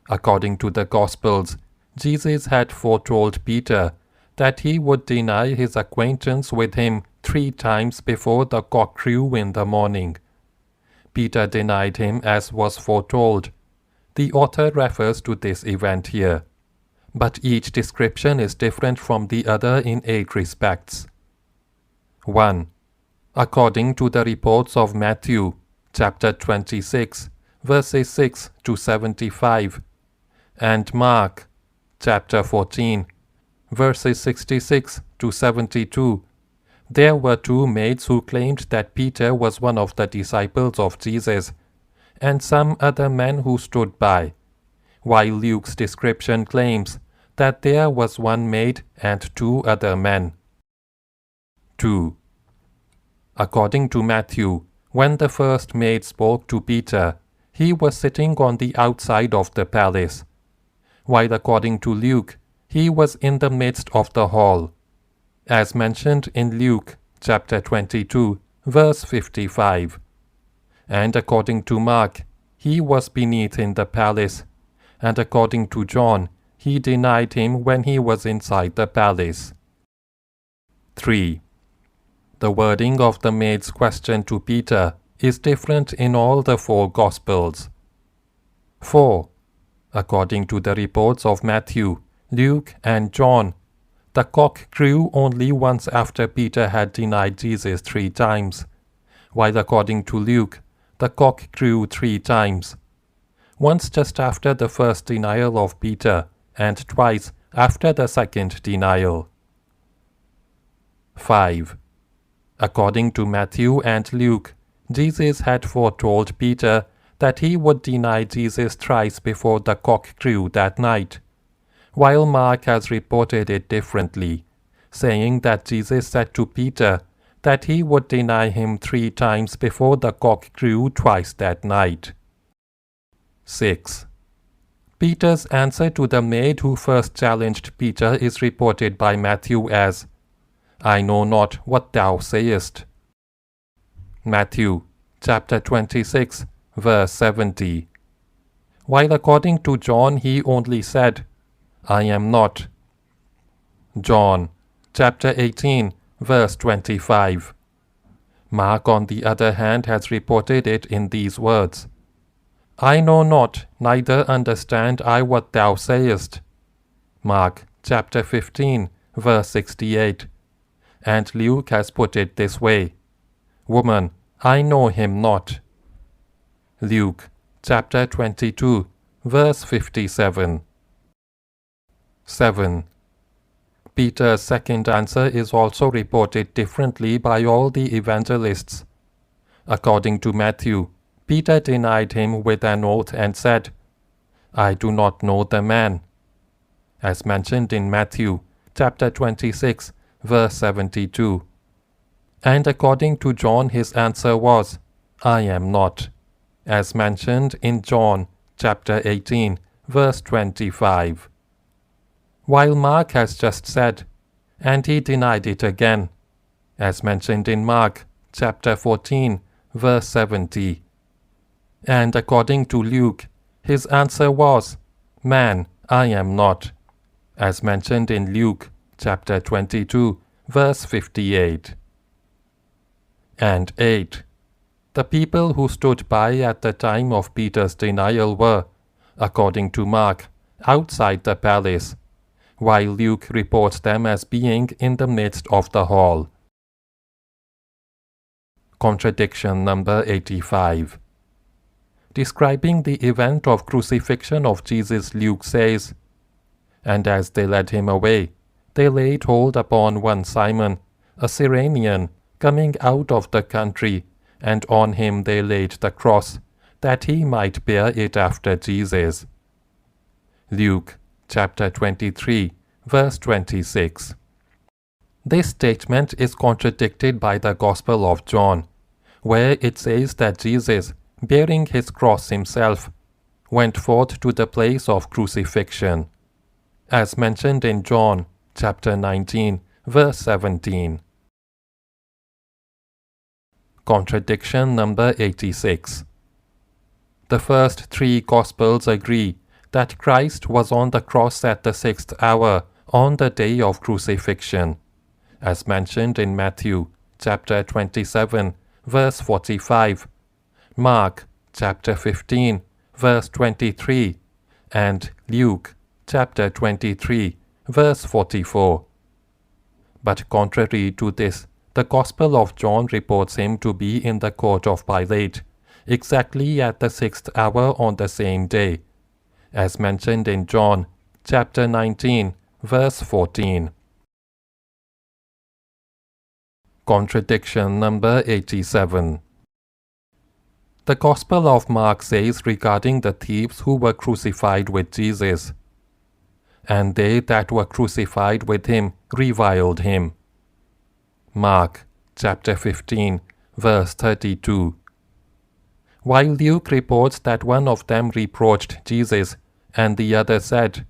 According to the Gospels, Jesus had foretold Peter that he would deny his acquaintance with him 3 times before the cock crew in the morning. Peter denied him as was foretold. The author refers to this event here, but each description is different from the other in 8 respects. 1. According to the reports of Matthew, chapter 26, verses 6 to 75, and Mark, chapter 14, verses 66 to 72, there were 2 maids who claimed that Peter was one of the disciples of Jesus, and some other men who stood by, while Luke's description claims that there was 1 maid and 2 other men. 2. According to Matthew, when the first maid spoke to Peter, he was sitting on the outside of the palace, while according to Luke, he was in the midst of the hall, as mentioned in Luke chapter 22, verse 55. And according to Mark, he was beneath in the palace, and according to John, he denied him when he was inside the palace. 3. The wording of the maid's question to Peter is different in all the 4 Gospels. 4. According to the reports of Matthew, Luke, and John, the cock crew only once after Peter had denied Jesus 3 times, while according to Luke, the cock crew 3 times, once just after the first denial of Peter, and twice after the second denial. 5. According to Matthew and Luke, Jesus had foretold Peter that he would deny Jesus thrice before the cock crew that night, while Mark has reported it differently, saying that Jesus said to Peter that he would deny him 3 times before the cock crew twice that night. 6. Peter's answer to the maid who first challenged Peter is reported by Matthew as, "I know not what thou sayest." Matthew chapter 26, verse 70. While according to John he only said, "I am not." John chapter 18, verse 25. Mark, on the other hand, has reported it in these words, "I know not, neither understand I what thou sayest." Mark chapter 15, verse 68. And Luke has put it this way, "Woman, I know him not." Luke chapter 22, verse 57. 7. Peter's second answer is also reported differently by all the evangelists. According to Matthew, Peter denied him with an oath and said, "I do not know the man," as mentioned in Matthew chapter 26, verse 72. And according to John his answer was, "I am not," as mentioned in John chapter 18, verse 25. While Mark has just said, "And he denied it again," as mentioned in Mark chapter 14, verse 70. And according to Luke, his answer was, "Man, I am not," as mentioned in Luke chapter 22, verse 58. And 8. The people who stood by at the time of Peter's denial were, according to Mark, outside the palace, while Luke reports them as being in the midst of the hall. Contradiction number 85. Describing the event of crucifixion of Jesus, Luke says, "And as they led him away, they laid hold upon one Simon, a Cyrenian, coming out of the country, and on him they laid the cross, that he might bear it after Jesus." Luke chapter 23, verse 26. This statement is contradicted by the Gospel of John, where it says that Jesus, bearing his cross himself, went forth to the place of crucifixion, as mentioned in John chapter 19, verse 17. Contradiction number 86. The first 3 Gospels agree that Christ was on the cross at the 6th hour on the day of crucifixion, as mentioned in Matthew chapter 27, verse 45, Mark chapter 15, verse 23, and Luke chapter 23, verse 44. But contrary to this, the Gospel of John reports him to be in the court of Pilate, exactly at the 6th hour on the same day, as mentioned in John chapter 19, verse 14. Contradiction number 87. The Gospel of Mark says regarding the thieves who were crucified with Jesus, "And they that were crucified with him reviled him." Mark chapter 15, verse 32. While Luke reports that one of them reproached Jesus, and the other said,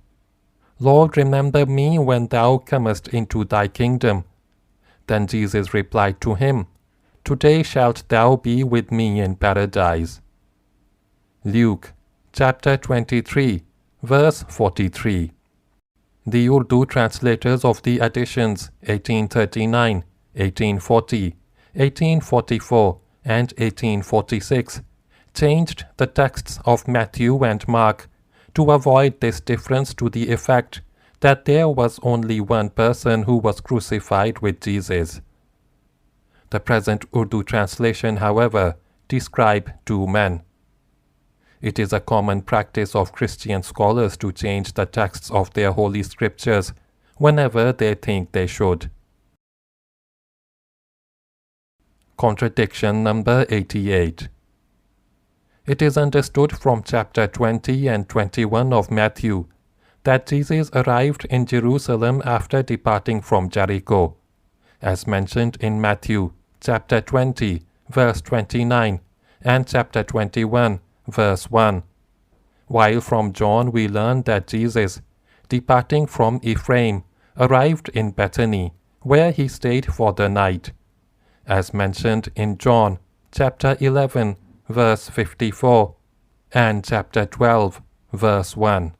"Lord, remember me when thou comest into thy kingdom." Then Jesus replied to him, "Today shalt thou be with me in paradise." Luke chapter 23, verse 43. The Urdu translators of the editions 1839, 1840, 1844, and 1846 changed the texts of Matthew and Mark to avoid this difference, to the effect that there was only one person who was crucified with Jesus. The present Urdu translation, however, describes two men. It is a common practice of Christian scholars to change the texts of their holy scriptures whenever they think they should. Contradiction number 88. It is understood from chapter 20 and 21 of Matthew that Jesus arrived in Jerusalem after departing from Jericho, as mentioned in Matthew chapter 20, verse 29, and chapter 21, verse 1, while from John we learn that Jesus, departing from Ephraim, arrived in Bethany, where he stayed for the night, as mentioned in John chapter 11, verse 54, and chapter 12, verse 1.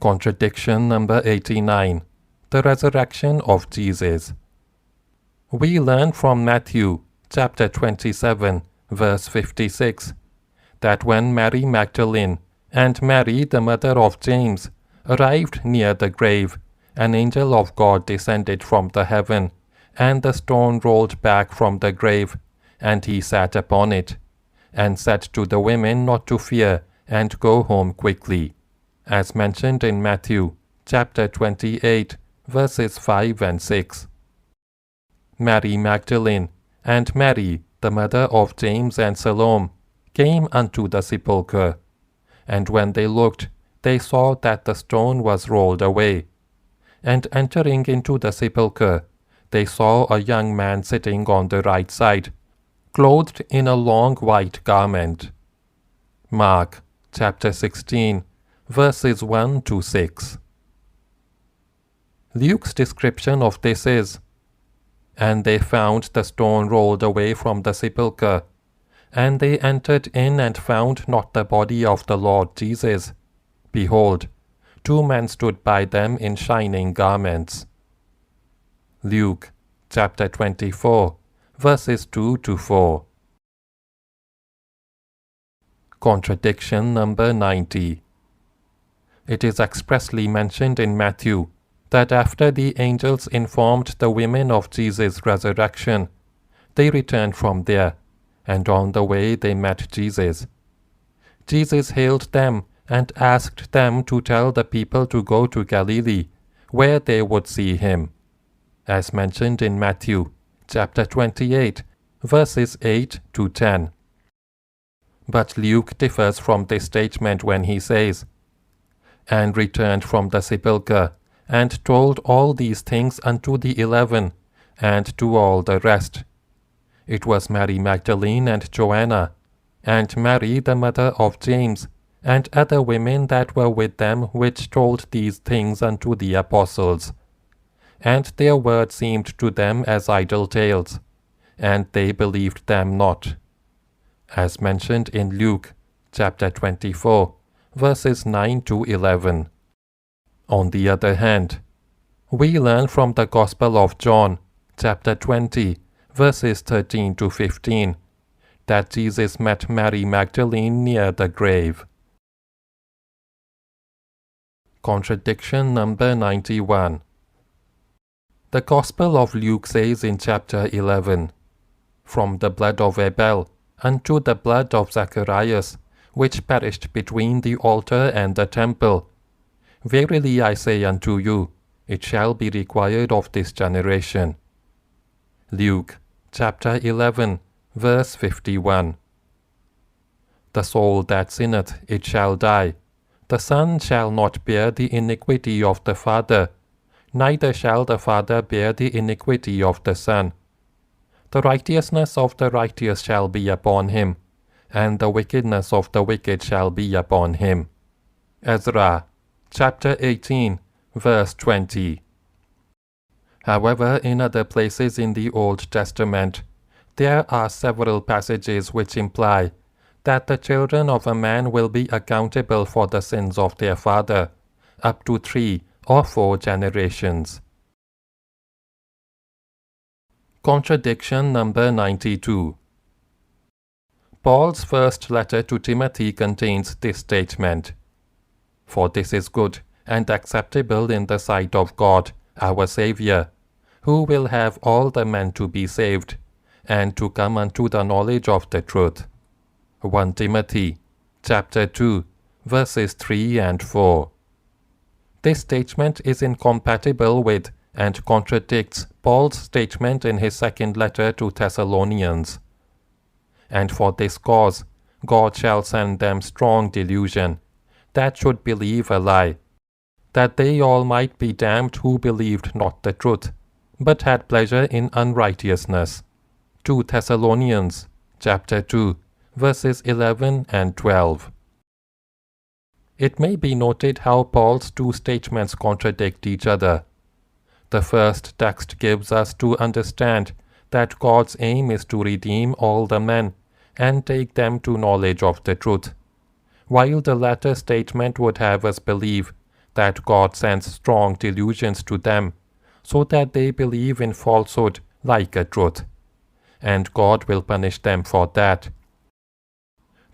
Contradiction number 89. The resurrection of Jesus. We learn from Matthew chapter 27, verse 56, that when Mary Magdalene and Mary, the mother of James, arrived near the grave, an angel of God descended from the heaven, and the stone rolled back from the grave, and he sat upon it, and said to the women not to fear, and go home quickly, as mentioned in Matthew chapter 28, verses 5 and 6. Mary Magdalene and Mary, the mother of James and Salome, came unto the sepulchre, and when they looked, they saw that the stone was rolled away. And entering into the sepulchre, they saw a young man sitting on the right side, clothed in a long white garment. Mark chapter 16, verses 1 to 6. Luke's description of this is, "And they found the stone rolled away from the sepulchre, and they entered in and found not the body of the Lord Jesus. Behold, two men stood by them in shining garments." Luke chapter 24, verses 2 to 4. Contradiction number 90. It is expressly mentioned in Matthew that after the angels informed the women of Jesus' resurrection, they returned from there, and on the way they met Jesus. Jesus hailed them and asked them to tell the people to go to Galilee, where they would see him, as mentioned in Matthew chapter 28, verses 8 to 10. But Luke differs from this statement when he says, "And returned from the sepulchre, and told all these things unto the 11, and to all the rest. It was Mary Magdalene and Joanna, and Mary the mother of James, and other women that were with them, which told these things unto the apostles. And their word seemed to them as idle tales, and they believed them not." As mentioned in Luke chapter 24, verses 9 to 11. On the other hand, we learn from the Gospel of John chapter 20, verses 13 to 15, that Jesus met Mary Magdalene near the grave. Contradiction number 91. The Gospel of Luke says in chapter 11, "From the blood of Abel unto the blood of Zacharias, which perished between the altar and the temple. Verily I say unto you, it shall be required of this generation." Luke chapter 11, verse 51. The soul that sinneth, it shall die. The Son shall not bear the iniquity of the Father, neither shall the Father bear the iniquity of the Son. The righteousness of the righteous shall be upon him, and the wickedness of the wicked shall be upon him. Izhar chapter 18, verse 20. However, in other places in the Old Testament, there are several passages which imply that the children of a man will be accountable for the sins of their father, up to 3 or 4 generations. Contradiction number 92. Paul's first letter to Timothy contains this statement, "For this is good and acceptable in the sight of God, our Saviour, who will have all the men to be saved, and to come unto the knowledge of the truth." 1 Timothy chapter 2, verses 3 and 4. This statement is incompatible with and contradicts Paul's statement in his second letter to Thessalonians. "And for this cause God shall send them strong delusion, that should believe a lie, that they all might be damned who believed not the truth, but had pleasure in unrighteousness." 2 Thessalonians chapter 2, verses 11 and 12. It may be noted how Paul's two statements contradict each other. The first text gives us to understand that God's aim is to redeem all the men and take them to knowledge of the truth, while the latter statement would have us believe that God sends strong delusions to them so that they believe in falsehood like a truth, and God will punish them for that.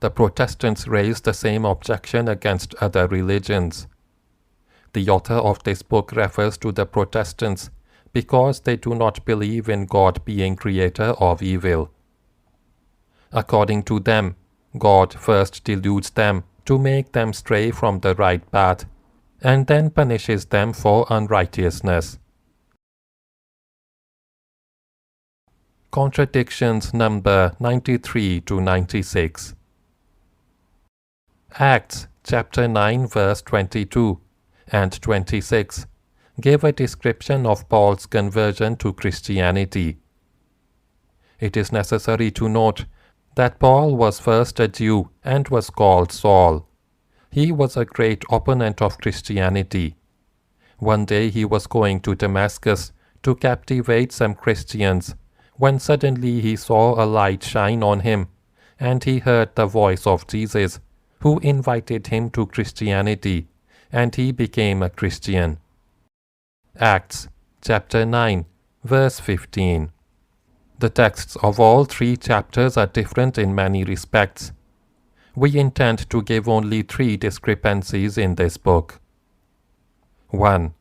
The Protestants raise the same objection against other religions. The author of this book refers to the Protestants because they do not believe in God being creator of evil. According to them, God first deludes them to make them stray from the right path, and then punishes them for unrighteousness. Contradictions number 93 to 96. Acts chapter 9 verse 22 and 26 give a description of Paul's conversion to Christianity. It is necessary to note that Paul was first a Jew and was called Saul. He was a great opponent of Christianity. One day he was going to Damascus to captivate some Christians, when suddenly he saw a light shine on him, and he heard the voice of Jesus, who invited him to Christianity, and he became a Christian. Acts chapter 9, verse 15. The texts of all 3 chapters are different in many respects. We intend to give only 3 discrepancies in this book. 1.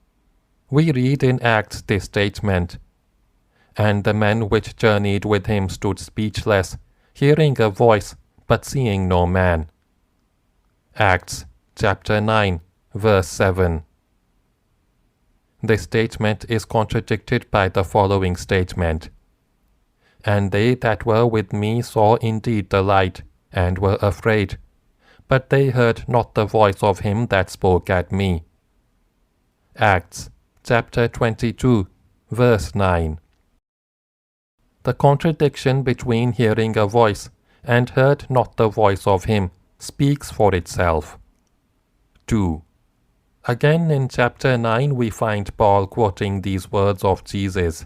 We read in Acts this statement, "And the men which journeyed with him stood speechless, hearing a voice, but seeing no man." Acts chapter 9, verse 7. This statement is contradicted by the following statement, "And they that were with me saw indeed the light, and were afraid, but they heard not the voice of him that spoke at me." Acts chapter 22, verse 9. The contradiction between hearing a voice and heard not the voice of him speaks for itself. 2. Again in chapter 9 we find Paul quoting these words of Jesus.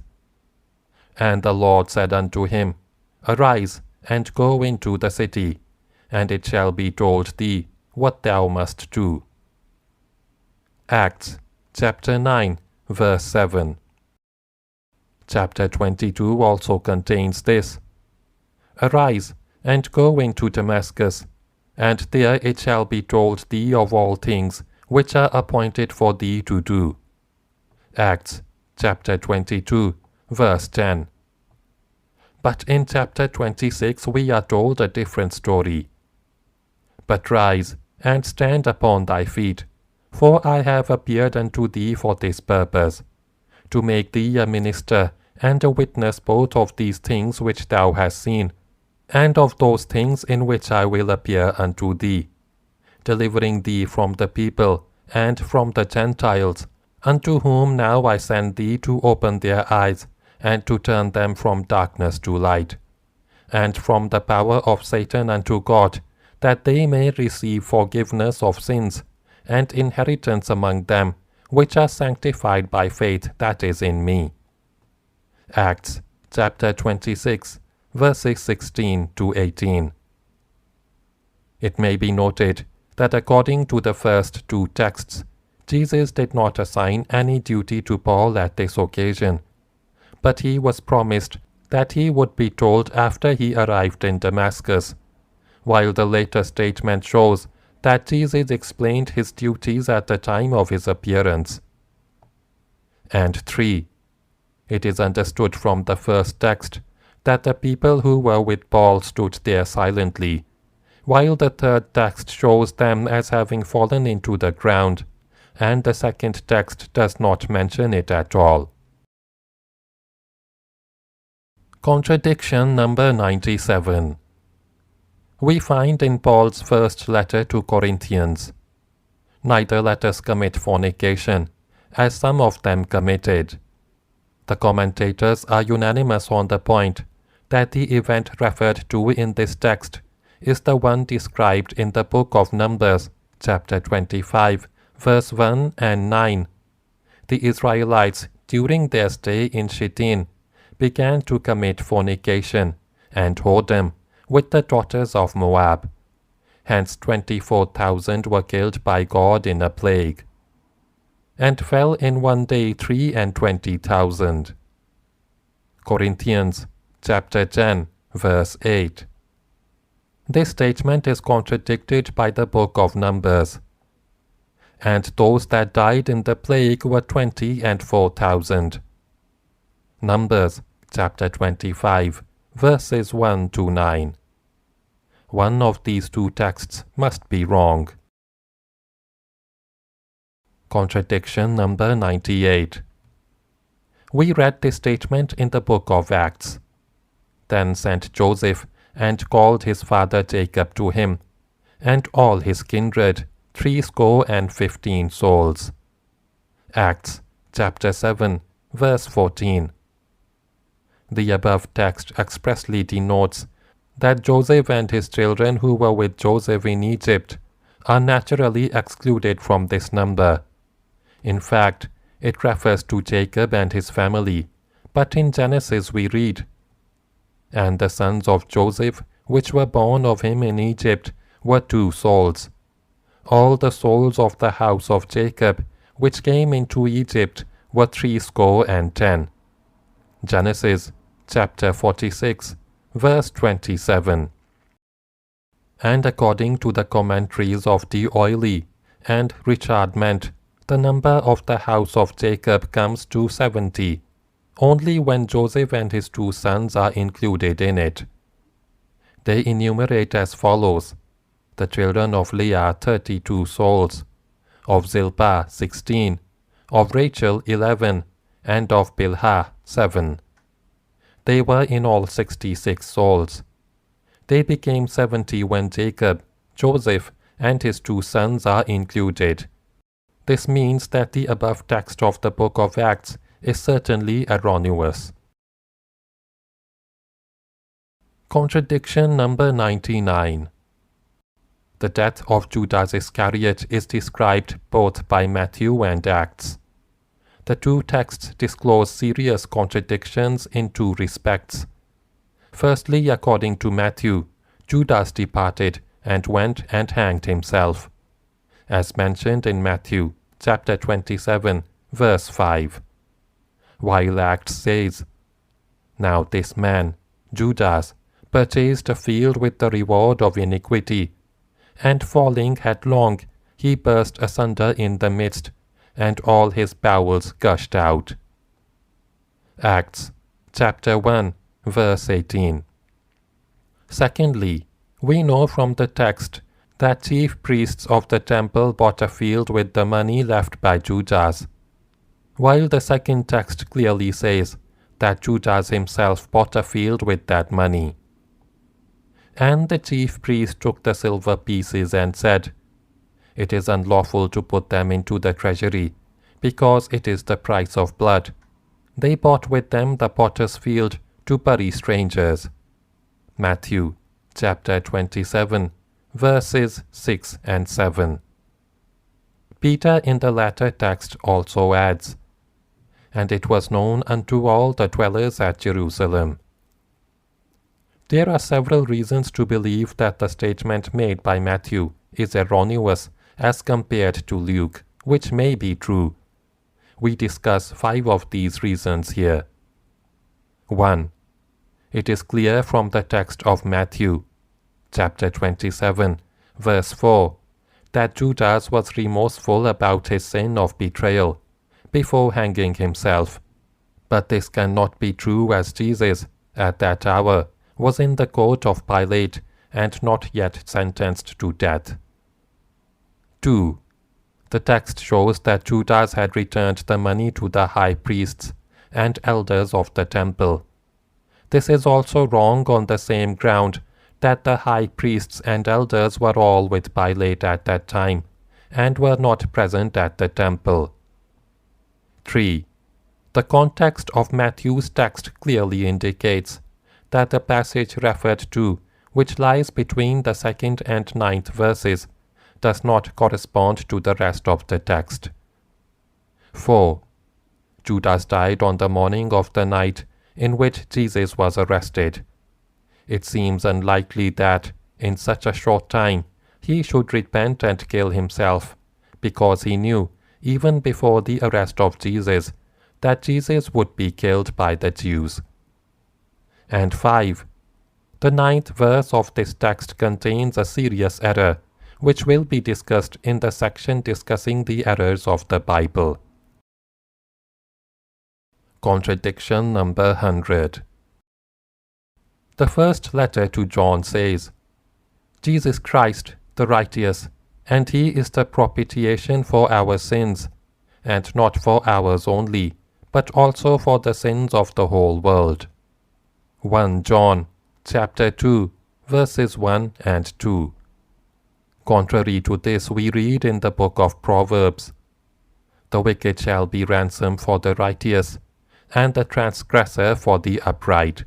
"And the Lord said unto him, Arise, and go into the city, and it shall be told thee what thou must do." Acts chapter 9, verse 7. chapter 22 also contains this. Arise, and go into Damascus, and there it shall be told thee of all things which are appointed for thee to do. Acts chapter 22, verse 10. But in chapter 26 we are told a different story. But rise, and stand upon thy feet, for I have appeared unto thee for this purpose, to make thee a minister and a witness both of these things which thou hast seen, and of those things in which I will appear unto thee, delivering thee from the people and from the Gentiles, unto whom now I send thee to open their eyes, and to turn them from darkness to light, and from the power of Satan unto God, that they may receive forgiveness of sins, and inheritance among them, which are sanctified by faith that is in me. Acts chapter 26, verses 16 to 18. It may be noted that according to the first two texts, Jesus did not assign any duty to Paul at this occasion, but he was promised that he would be told after he arrived in Damascus, while the later statement shows that Jesus explained his duties at the time of his appearance. And 3. It is understood from the first text that the people who were with Paul stood there silently, while the third text shows them as having fallen into the ground, and the second text does not mention it at all. Contradiction number 97. We find in Paul's first letter to Corinthians, "Neither let us commit fornication, as some of them committed." The commentators are unanimous on the point that the event referred to in this text is the one described in the book of Numbers, chapter 25, verse 1 and 9. The Israelites, during their stay in Shittim, began to commit fornication and whoredom with the daughters of Moab. Hence 24,000 were killed by God in a plague, and fell in one day 23,000. Corinthians chapter 10, verse 8. This statement is contradicted by the book of Numbers. And those that died in the plague were 24,000. Numbers chapter 25, verses 1 to 9. One of these two texts must be wrong. Contradiction number 98. We read this statement in the book of Acts. Then sent Joseph, and called his father Jacob to him, and all his kindred, 75 souls. Acts chapter 7, verse 14. The above text expressly denotes that Joseph and his children who were with Joseph in Egypt are naturally excluded from this number. In fact, it refers to Jacob and his family, but in Genesis we read, "And the sons of Joseph, which were born of him in Egypt, were 2 souls. All the souls of the house of Jacob, which came into Egypt, were 70. Genesis chapter 46, verse 27. And according to the commentaries of D'Oyly and Richard Ment, the number of the house of Jacob comes to 70, only when Joseph and his 2 sons are included in it. They enumerate as follows: the children of Leah 32 souls, of Zilpah 16, of Rachel 11, and of Bilhah 7. They were in all 66 souls. They became 70 when Jacob, Joseph, and his 2 sons are included. This means that the above text of the book of Acts is certainly erroneous. Contradiction number 99. The death of Judas Iscariot is described both by Matthew and Acts. The 2 texts disclose serious contradictions in 2 respects. Firstly, according to Matthew, Judas departed and went and hanged himself, as mentioned in Matthew chapter 27, verse 5. While Acts says, Now this man, Judas, purchased a field with the reward of iniquity, and falling headlong, he burst asunder in the midst, and all his bowels gushed out. Acts chapter 1, verse 18. Secondly, we know from the text that chief priests of the temple bought a field with the money left by Judas, while the second text clearly says that Judas himself bought a field with that money. And the chief priest took the silver pieces and said, "It is unlawful to put them into the treasury, because it is the price of blood. They bought with them the potter's field to bury strangers." Matthew chapter 27, verses 6 and 7. Peter in the latter text also adds, "And it was known unto all the dwellers at Jerusalem." There are several reasons to believe that the statement made by Matthew is erroneous as compared to Luke, which may be true. We discuss 5 of these reasons here. 1. It is clear from the text of Matthew, chapter 27, verse 4, that Judas was remorseful about his sin of betrayal before hanging himself. But this cannot be true, as Jesus, at that hour, was in the court of Pilate and not yet sentenced to death. 2. The text shows that Judas had returned the money to the high priests and elders of the temple. This is also wrong on the same ground that the high priests and elders were all with Pilate at that time and were not present at the temple. 3. The context of Matthew's text clearly indicates that the passage referred to, which lies between the 2nd and 9th verses, does not correspond to the rest of the text. 4. Judas died on the morning of the night in which Jesus was arrested. It seems unlikely that, in such a short time, he should repent and kill himself, because he knew, even before the arrest of Jesus, that Jesus would be killed by the Jews. And 5. The 9th verse of this text contains a serious error, which will be discussed in the section discussing the errors of the Bible. Contradiction number 100. The first letter to John says, "Jesus Christ, the righteous, and he is the propitiation for our sins, and not for ours only, but also for the sins of the whole world." 1 John chapter 2, verses 1 and 2. Contrary to this, we read in the book of Proverbs, "The wicked shall be ransom for the righteous, and the transgressor for the upright."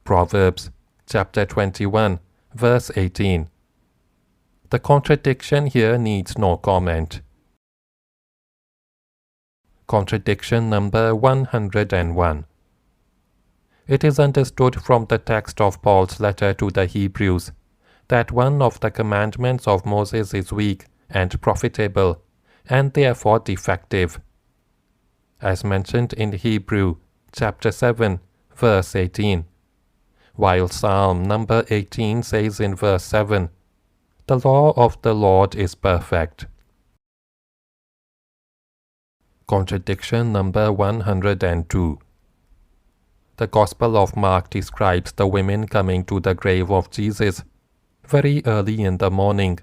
Proverbs chapter 21, verse 18. The contradiction here needs no comment. Contradiction number 101. It is understood from the text of Paul's letter to the Hebrews that one of the commandments of Moses is weak and profitable, and therefore defective. As mentioned in Hebrew chapter 7, verse 18, while Psalm number 18 says in verse 7, "The law of the Lord is perfect." Contradiction number 102. The Gospel of Mark describes the women coming to the grave of Jesus very early in the morning,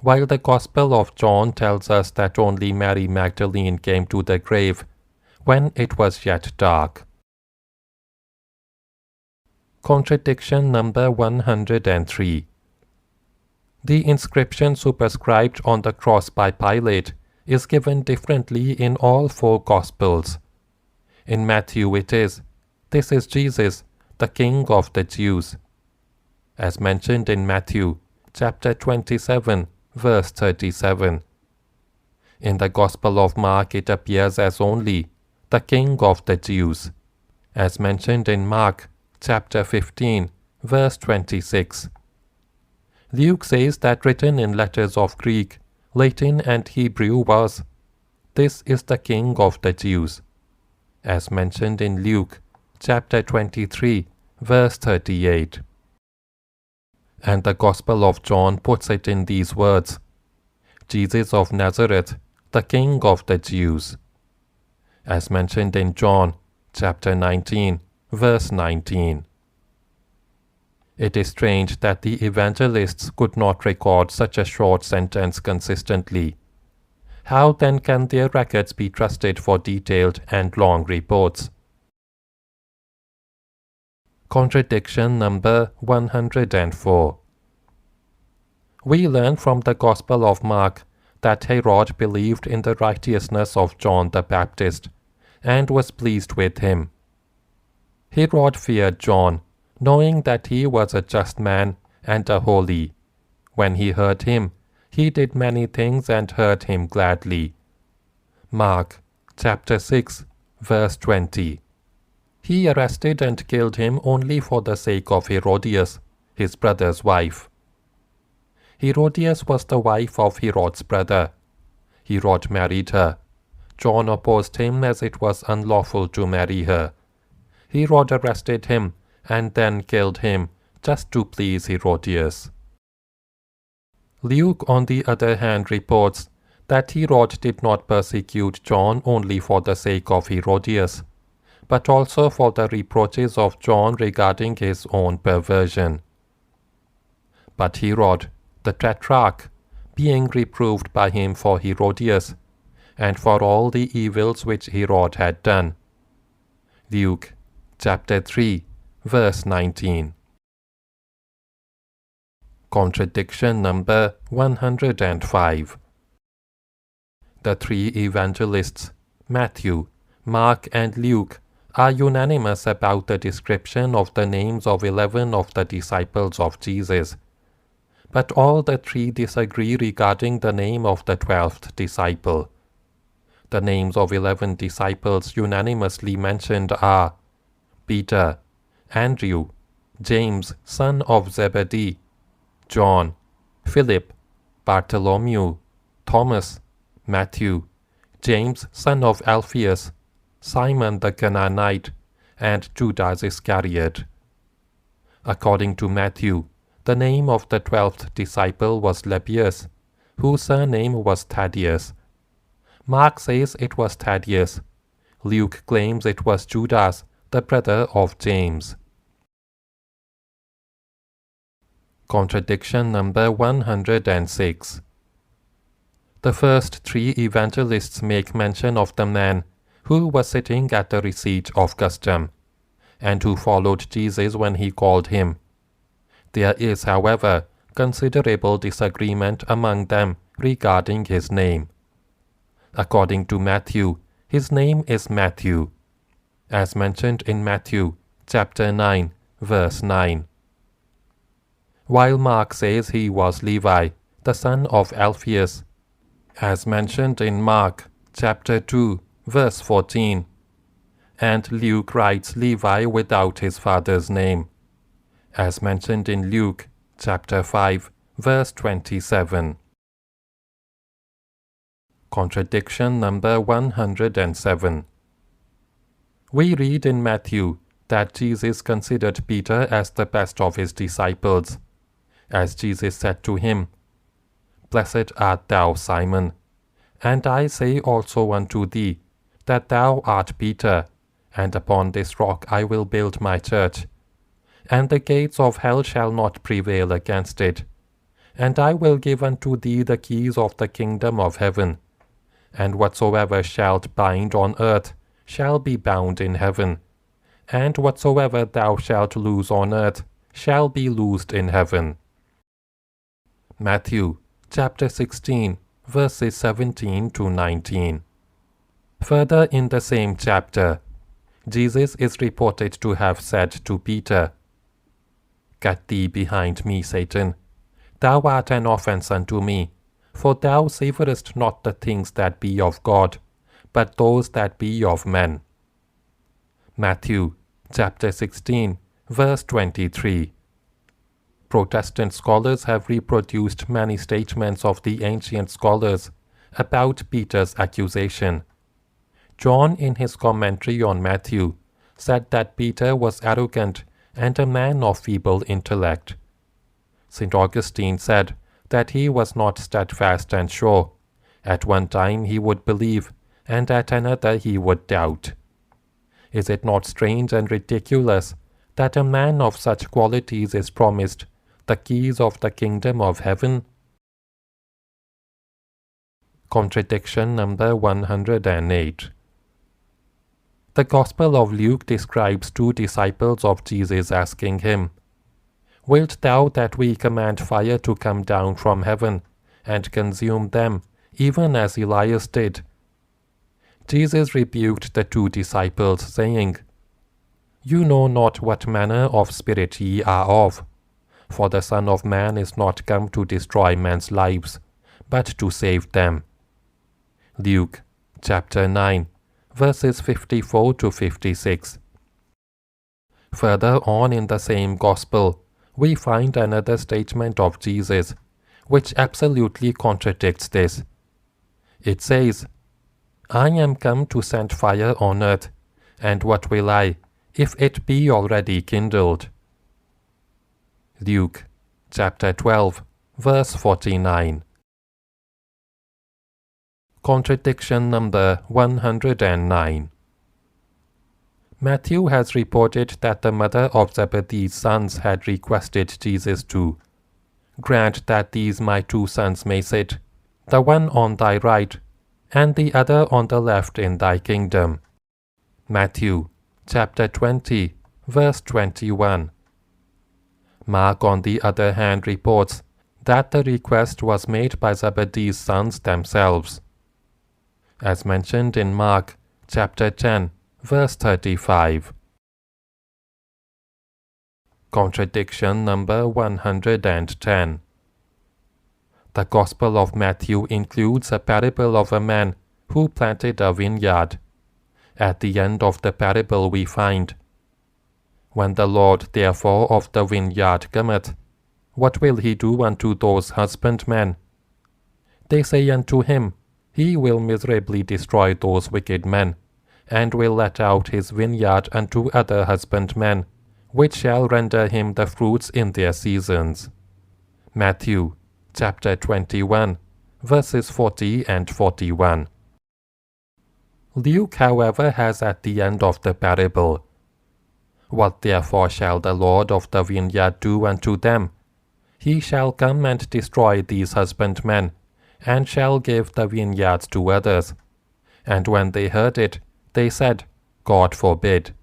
while the Gospel of John tells us that only Mary Magdalene came to the grave when it was yet dark. Contradiction number 103. The inscription superscribed on the cross by Pilate is given differently in all 4 Gospels. In Matthew it is, "This is Jesus, the King of the Jews," as mentioned in Matthew chapter 27, verse 37. In the Gospel of Mark it appears as only "the King of the Jews," as mentioned in Mark chapter 15, verse 26. Luke says that written in letters of Greek, Latin and Hebrew was, "This is the King of the Jews," as mentioned in Luke chapter 23, verse 38. And the Gospel of John puts it in these words: Jesus of Nazareth, the King of the Jews. As mentioned in John chapter 19, verse 19. It is strange that the evangelists could not record such a short sentence consistently. How then can their records be trusted for detailed and long reports? Contradiction number 104. We learn from the Gospel of Mark that Herod believed in the righteousness of John the Baptist and was pleased with him. Herod feared John, knowing that he was a just man and a holy. When he heard him, he did many things and heard him gladly. Mark chapter 6, verse 20. He arrested and killed him only for the sake of Herodias, his brother's wife. Herodias was the wife of Herod's brother. Herod married her. John opposed him as it was unlawful to marry her. Herod arrested him and then killed him just to please Herodias. Luke, on the other hand, reports that Herod did not persecute John only for the sake of Herodias, but also for the reproaches of John regarding his own perversion. But Herod, the Tetrarch, being reproved by him for Herodias, and for all the evils which Herod had done. Luke chapter 3, verse 19. Contradiction number 105. The three evangelists, Matthew, Mark and Luke, are unanimous about the description of the names of 11 of the disciples of Jesus. But all the three disagree regarding the name of the 12th disciple. The names of 11 disciples unanimously mentioned are Peter, Andrew, James, son of Zebedee, John, Philip, Bartholomew, Thomas, Matthew, James, son of Alphaeus, Simon the Canaanite, and Judas Iscariot. According to Matthew, the name of the 12th disciple was Lebbaeus, whose surname was Thaddeus. Mark says it was Thaddeus. Luke claims it was Judas, the brother of James. Contradiction number 106. The first three evangelists make mention of the man who was sitting at the receipt of custom, and who followed Jesus when he called him. There is, however, considerable disagreement among them regarding his name. According to Matthew, his name is Matthew, as mentioned in Matthew chapter 9, verse 9. While Mark says he was Levi, the son of Alphaeus, as mentioned in Mark chapter 2, verse 14. And Luke writes Levi without his father's name, as mentioned in Luke chapter 5, verse 27. Contradiction number 107. We read in Matthew that Jesus considered Peter as the best of his disciples, as Jesus said to him, Blessed art thou, Simon, and I say also unto thee, that thou art Peter, and upon this rock I will build my church, and the gates of hell shall not prevail against it. And I will give unto thee the keys of the kingdom of heaven, and whatsoever shalt bind on earth shall be bound in heaven, and whatsoever thou shalt loose on earth shall be loosed in heaven. Matthew chapter 16, verses 17 to 19. Further in the same chapter, Jesus is reported to have said to Peter, Get thee behind me, Satan. Thou art an offense unto me, for thou savorest not the things that be of God, but those that be of men. Matthew chapter 16, verse 23. Protestant scholars have reproduced many statements of the ancient scholars about Peter's accusation. John, in his commentary on Matthew, said that Peter was arrogant and a man of feeble intellect. St. Augustine said that he was not steadfast and sure. At one time he would believe, and at another he would doubt. Is it not strange and ridiculous that a man of such qualities is promised the keys of the kingdom of heaven? Contradiction number 108. The Gospel of Luke describes two disciples of Jesus asking him, "Wilt thou that we command fire to come down from heaven, and consume them, even as Elias did?" Jesus rebuked the two disciples, saying, "You know not what manner of spirit ye are of. For the Son of Man is not come to destroy men's lives, but to save them." Luke chapter 9, verses 54 to 56. Further on in the same Gospel, we find another statement of Jesus, which absolutely contradicts this. It says, "I am come to send fire on earth, and what will I, if it be already kindled?" Luke chapter 12, verse 49. Contradiction number 109. Matthew has reported that the mother of Zebedee's sons had requested Jesus to grant that these my two sons may sit, the one on thy right, and the other on the left in thy kingdom. Matthew chapter 20, verse 21. Mark, on the other hand, reports that the request was made by Zebedee's sons themselves, as mentioned in Mark chapter 10, verse 35. Contradiction number 110. The Gospel of Matthew includes a parable of a man who planted a vineyard. At the end of the parable we find, "When the Lord therefore of the vineyard cometh, what will he do unto those husbandmen? They say unto him, He will miserably destroy those wicked men, and will let out his vineyard unto other husbandmen, which shall render him the fruits in their seasons." Matthew chapter 21, verses 40 and 41. Luke, however, has at the end of the parable, "What therefore shall the Lord of the vineyard do unto them? He shall come and destroy these husbandmen, and shall give the vineyards to others. And when they heard it, they said, God forbid."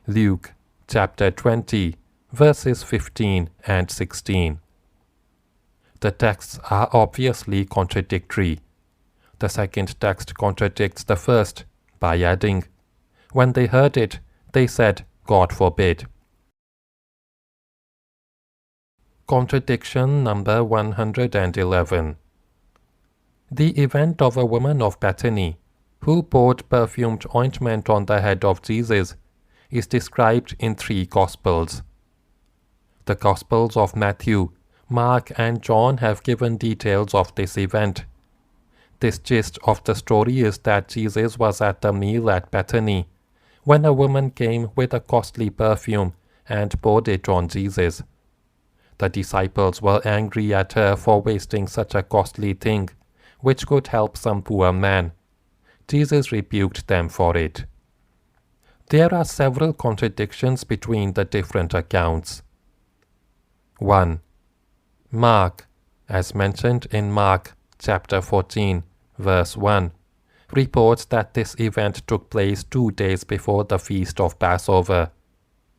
Luke chapter 20, verses 15 and 16. The texts are obviously contradictory. The second text contradicts the first by adding, "When they heard it, they said, God forbid." Contradiction number 111. The event of a woman of Bethany, who poured perfumed ointment on the head of Jesus, is described in three Gospels. The Gospels of Matthew, Mark, and John have given details of this event. This gist of the story is that Jesus was at the meal at Bethany, when a woman came with a costly perfume and poured it on Jesus. The disciples were angry at her for wasting such a costly thing, which could help some poor man. Jesus rebuked them for it. There are several contradictions between the different accounts. 1. Mark, as mentioned in Mark chapter 14, verse 1, reports that this event took place 2 days before the feast of Passover.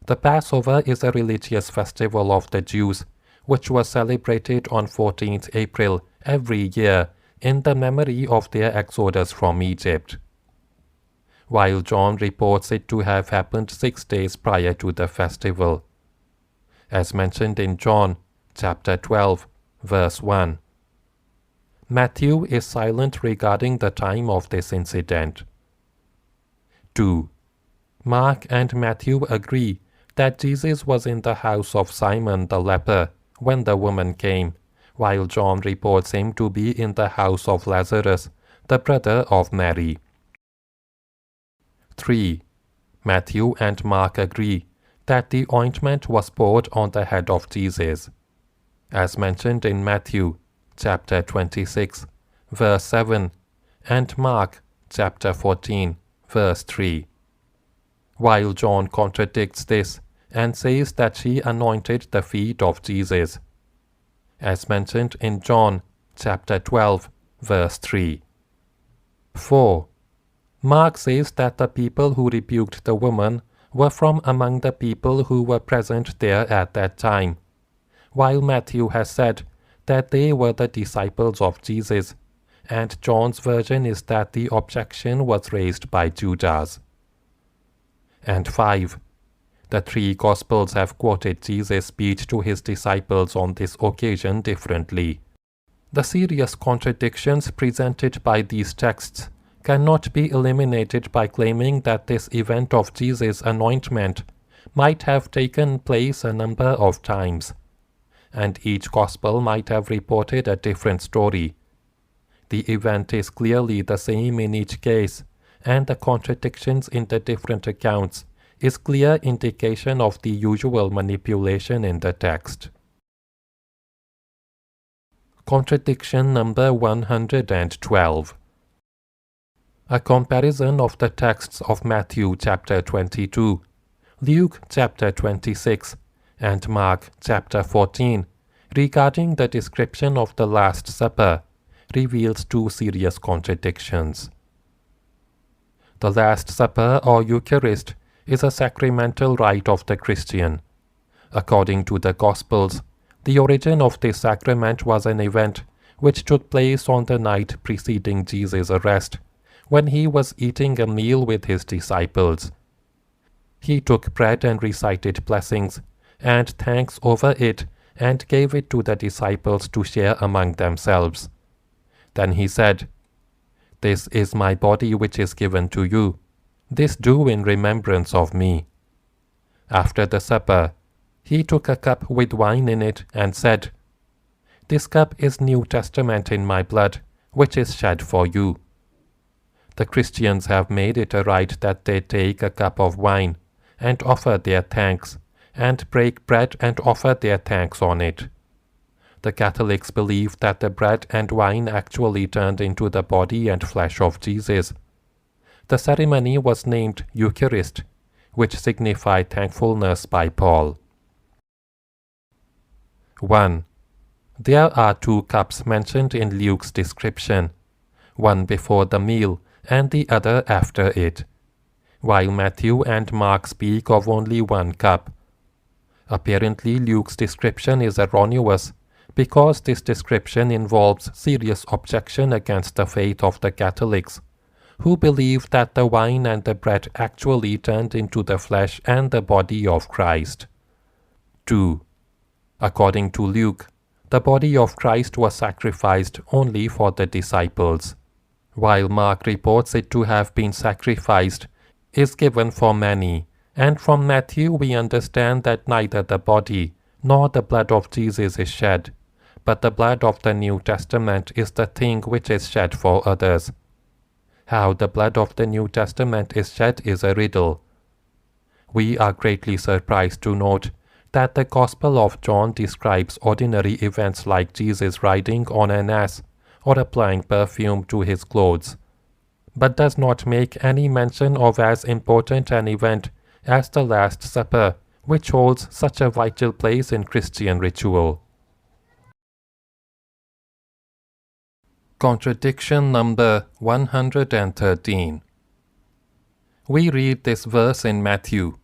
The Passover is a religious festival of the Jews, which was celebrated on 14th April every year in the memory of their exodus from Egypt, while John reports it to have happened 6 days prior to the festival, as mentioned in John chapter 12, verse 1. Matthew is silent regarding the time of this incident. 2. Mark and Matthew agree that Jesus was in the house of Simon the leper when the woman came, while John reports him to be in the house of Lazarus, the brother of Mary. 3. Matthew and Mark agree that the ointment was poured on the head of Jesus, as mentioned in Matthew chapter 26, verse 7, and Mark chapter 14, verse 3. While John contradicts this and says that she anointed the feet of Jesus, as mentioned in John chapter 12, verse 3. 4. Mark says that the people who rebuked the woman were from among the people who were present there at that time, while Matthew has said that they were the disciples of Jesus, and John's version is that the objection was raised by Judas. And 5. The three Gospels have quoted Jesus' speech to his disciples on this occasion differently. The serious contradictions presented by these texts cannot be eliminated by claiming that this event of Jesus' anointment might have taken place a number of times, and each Gospel might have reported a different story. The event is clearly the same in each case, and the contradictions in the different accounts is clear indication of the usual manipulation in the text. Contradiction number 112. A comparison of the texts of Matthew chapter 22, Luke chapter 26, and Mark chapter 14 regarding the description of the Last Supper reveals two serious contradictions. The Last Supper or Eucharist is a sacramental rite of the Christian. According to the Gospels, the origin of this sacrament was an event which took place on the night preceding Jesus' arrest, when he was eating a meal with his disciples. He took bread and recited blessings and thanks over it and gave it to the disciples to share among themselves. Then he said, "This is my body which is given to you. This do in remembrance of me." After the supper, he took a cup with wine in it and said, "This cup is New Testament in my blood, which is shed for you." The Christians have made it a rite that they take a cup of wine and offer their thanks, and break bread and offer their thanks on it. The Catholics believe that the bread and wine actually turned into the body and flesh of Jesus. The ceremony was named Eucharist, which signified thankfulness by Paul. 1. There are two cups mentioned in Luke's description, one before the meal and the other after it, while Matthew and Mark speak of only one cup. Apparently Luke's description is erroneous, because this description involves serious objection against the faith of the Catholics, who believe that the wine and the bread actually turned into the flesh and the body of Christ. 2. According to Luke, the body of Christ was sacrificed only for the disciples, while Mark reports it to have been sacrificed, is given for many, and from Matthew we understand that neither the body nor the blood of Jesus is shed, but the blood of the New Testament is the thing which is shed for others. How the blood of the New Testament is shed is a riddle. We are greatly surprised to note that the Gospel of John describes ordinary events like Jesus riding on an ass or applying perfume to his clothes, but does not make any mention of as important an event as the Last Supper, which holds such a vital place in Christian ritual. Contradiction number 113. We read this verse in Matthew,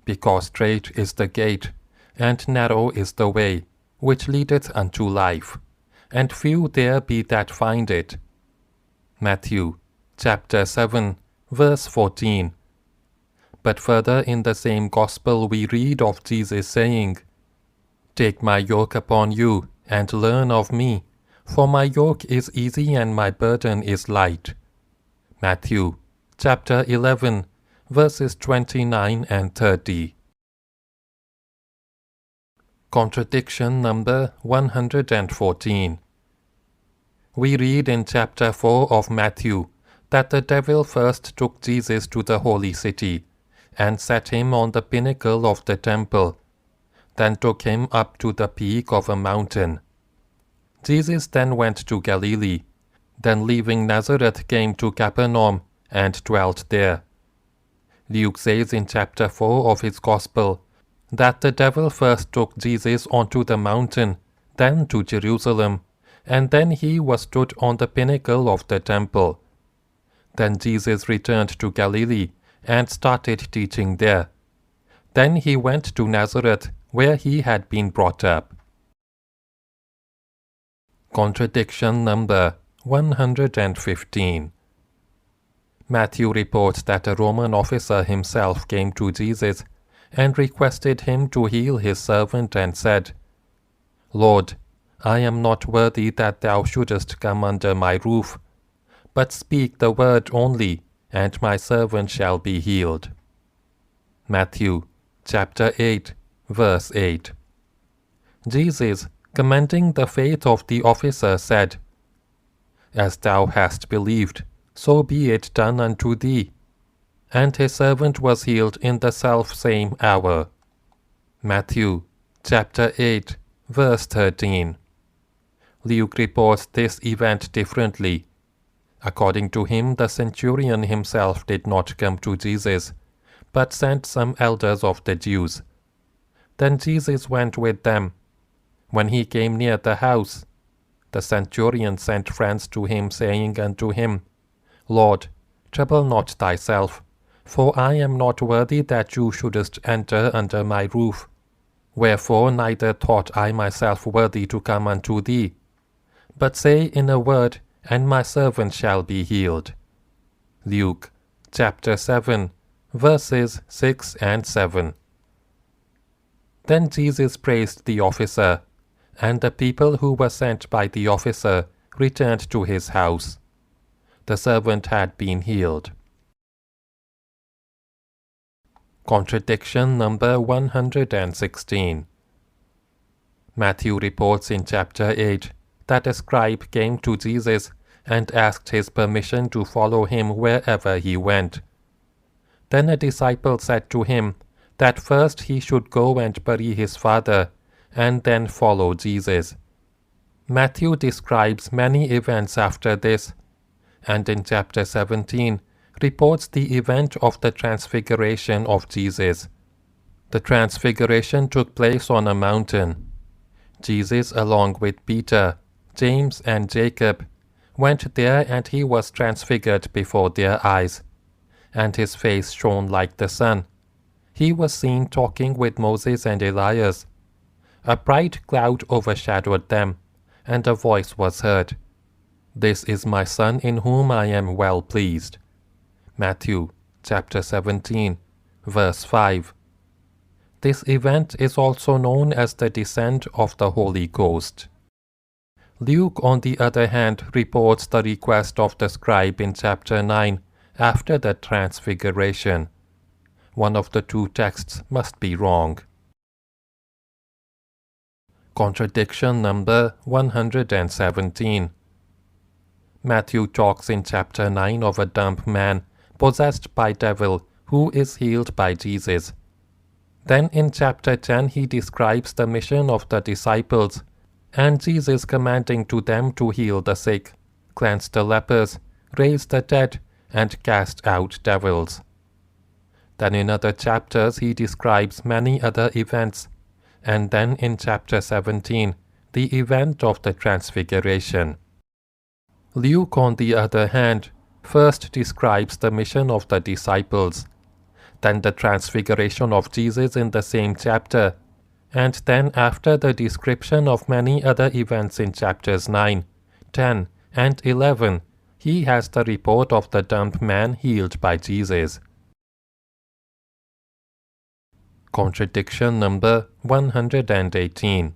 "Because strait is the gate, and narrow is the way, which leadeth unto life, and few there be that find it." Matthew chapter 7, verse 14. But further in the same Gospel we read of Jesus saying, "Take my yoke upon you, and learn of me, for my yoke is easy and my burden is light." Matthew chapter 11, verses 29 and 30. Contradiction number 114. We read in chapter 4 of Matthew that the devil first took Jesus to the holy city, and set him on the pinnacle of the temple, then took him up to the peak of a mountain. Jesus then went to Galilee, then leaving Nazareth came to Capernaum and dwelt there. Luke says in chapter 4 of his Gospel that the devil first took Jesus onto the mountain, then to Jerusalem, and then he was stood on the pinnacle of the temple. Then Jesus returned to Galilee and started teaching there. Then he went to Nazareth, where he had been brought up. Contradiction number 115. Matthew reports that a Roman officer himself came to Jesus and requested him to heal his servant and said, "Lord, I am not worthy that thou shouldest come under my roof, but speak the word only, and my servant shall be healed." Matthew chapter 8, verse 8. Jesus, commending the faith of the officer, said, "As thou hast believed, so be it done unto thee." And his servant was healed in the self-same hour. Matthew chapter 8, verse 13. Luke reports this event differently. According to him, the centurion himself did not come to Jesus, but sent some elders of the Jews. Then Jesus went with them. When he came near the house, the centurion sent friends to him, saying unto him, "Lord, trouble not thyself, for I am not worthy that you shouldest enter under my roof. Wherefore neither thought I myself worthy to come unto thee. But say in a word, and my servant shall be healed." Luke chapter 7, verses 6 and 7. Then Jesus praised the officer, and the people who were sent by the officer returned to his house. The servant had been healed. Contradiction number 116. Matthew reports in chapter 8 that a scribe came to Jesus and asked his permission to follow him wherever he went. Then a disciple said to him that first he should go and bury his father, and then follow Jesus. Matthew describes many events after this, and in chapter 17 reports the event of the transfiguration of Jesus. The transfiguration took place on a mountain. Jesus, along with Peter, James, and Jacob, went there, and he was transfigured before their eyes, and his face shone like the sun. He was seen talking with Moses and Elias. A bright cloud overshadowed them, and a voice was heard, "This is my Son in whom I am well pleased." Matthew chapter 17, verse 5. This event is also known as the descent of the Holy Ghost. Luke, on the other hand, reports the request of the scribe in chapter 9 after the transfiguration. One of the two texts must be wrong. Contradiction number 117. Matthew talks in chapter 9 of a dumb man possessed by devil who is healed by Jesus. Then in chapter 10 he describes the mission of the disciples and Jesus commanding to them to heal the sick, cleanse the lepers, raise the dead, and cast out devils. Then in other chapters he describes many other events, and then in chapter 17 the event of the transfiguration. Luke, on the other hand, first describes the mission of the disciples, then the transfiguration of Jesus in the same chapter, and then after the description of many other events in chapters 9, 10, and 11, he has the report of the dumb man healed by Jesus. Contradiction number 118.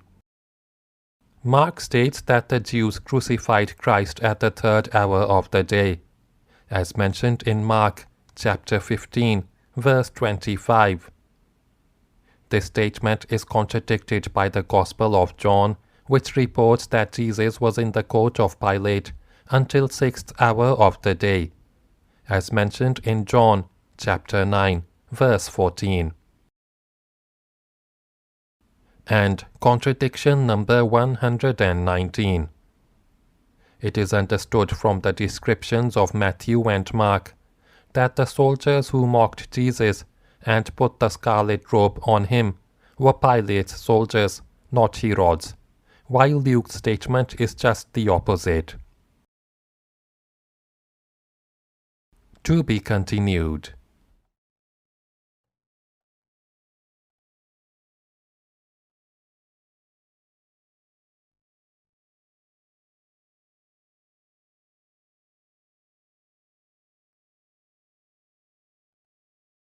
Mark states that the Jews crucified Christ at the third hour of the day, as mentioned in Mark chapter 15, verse 25. This statement is contradicted by the Gospel of John, which reports that Jesus was in the court of Pilate until 6th hour of the day, as mentioned in John chapter 9, verse 14. And contradiction number 119. It is understood from the descriptions of Matthew and Mark that the soldiers who mocked Jesus and put the scarlet robe on him were Pilate's soldiers, not Herod's, while Luke's statement is just the opposite. To be continued.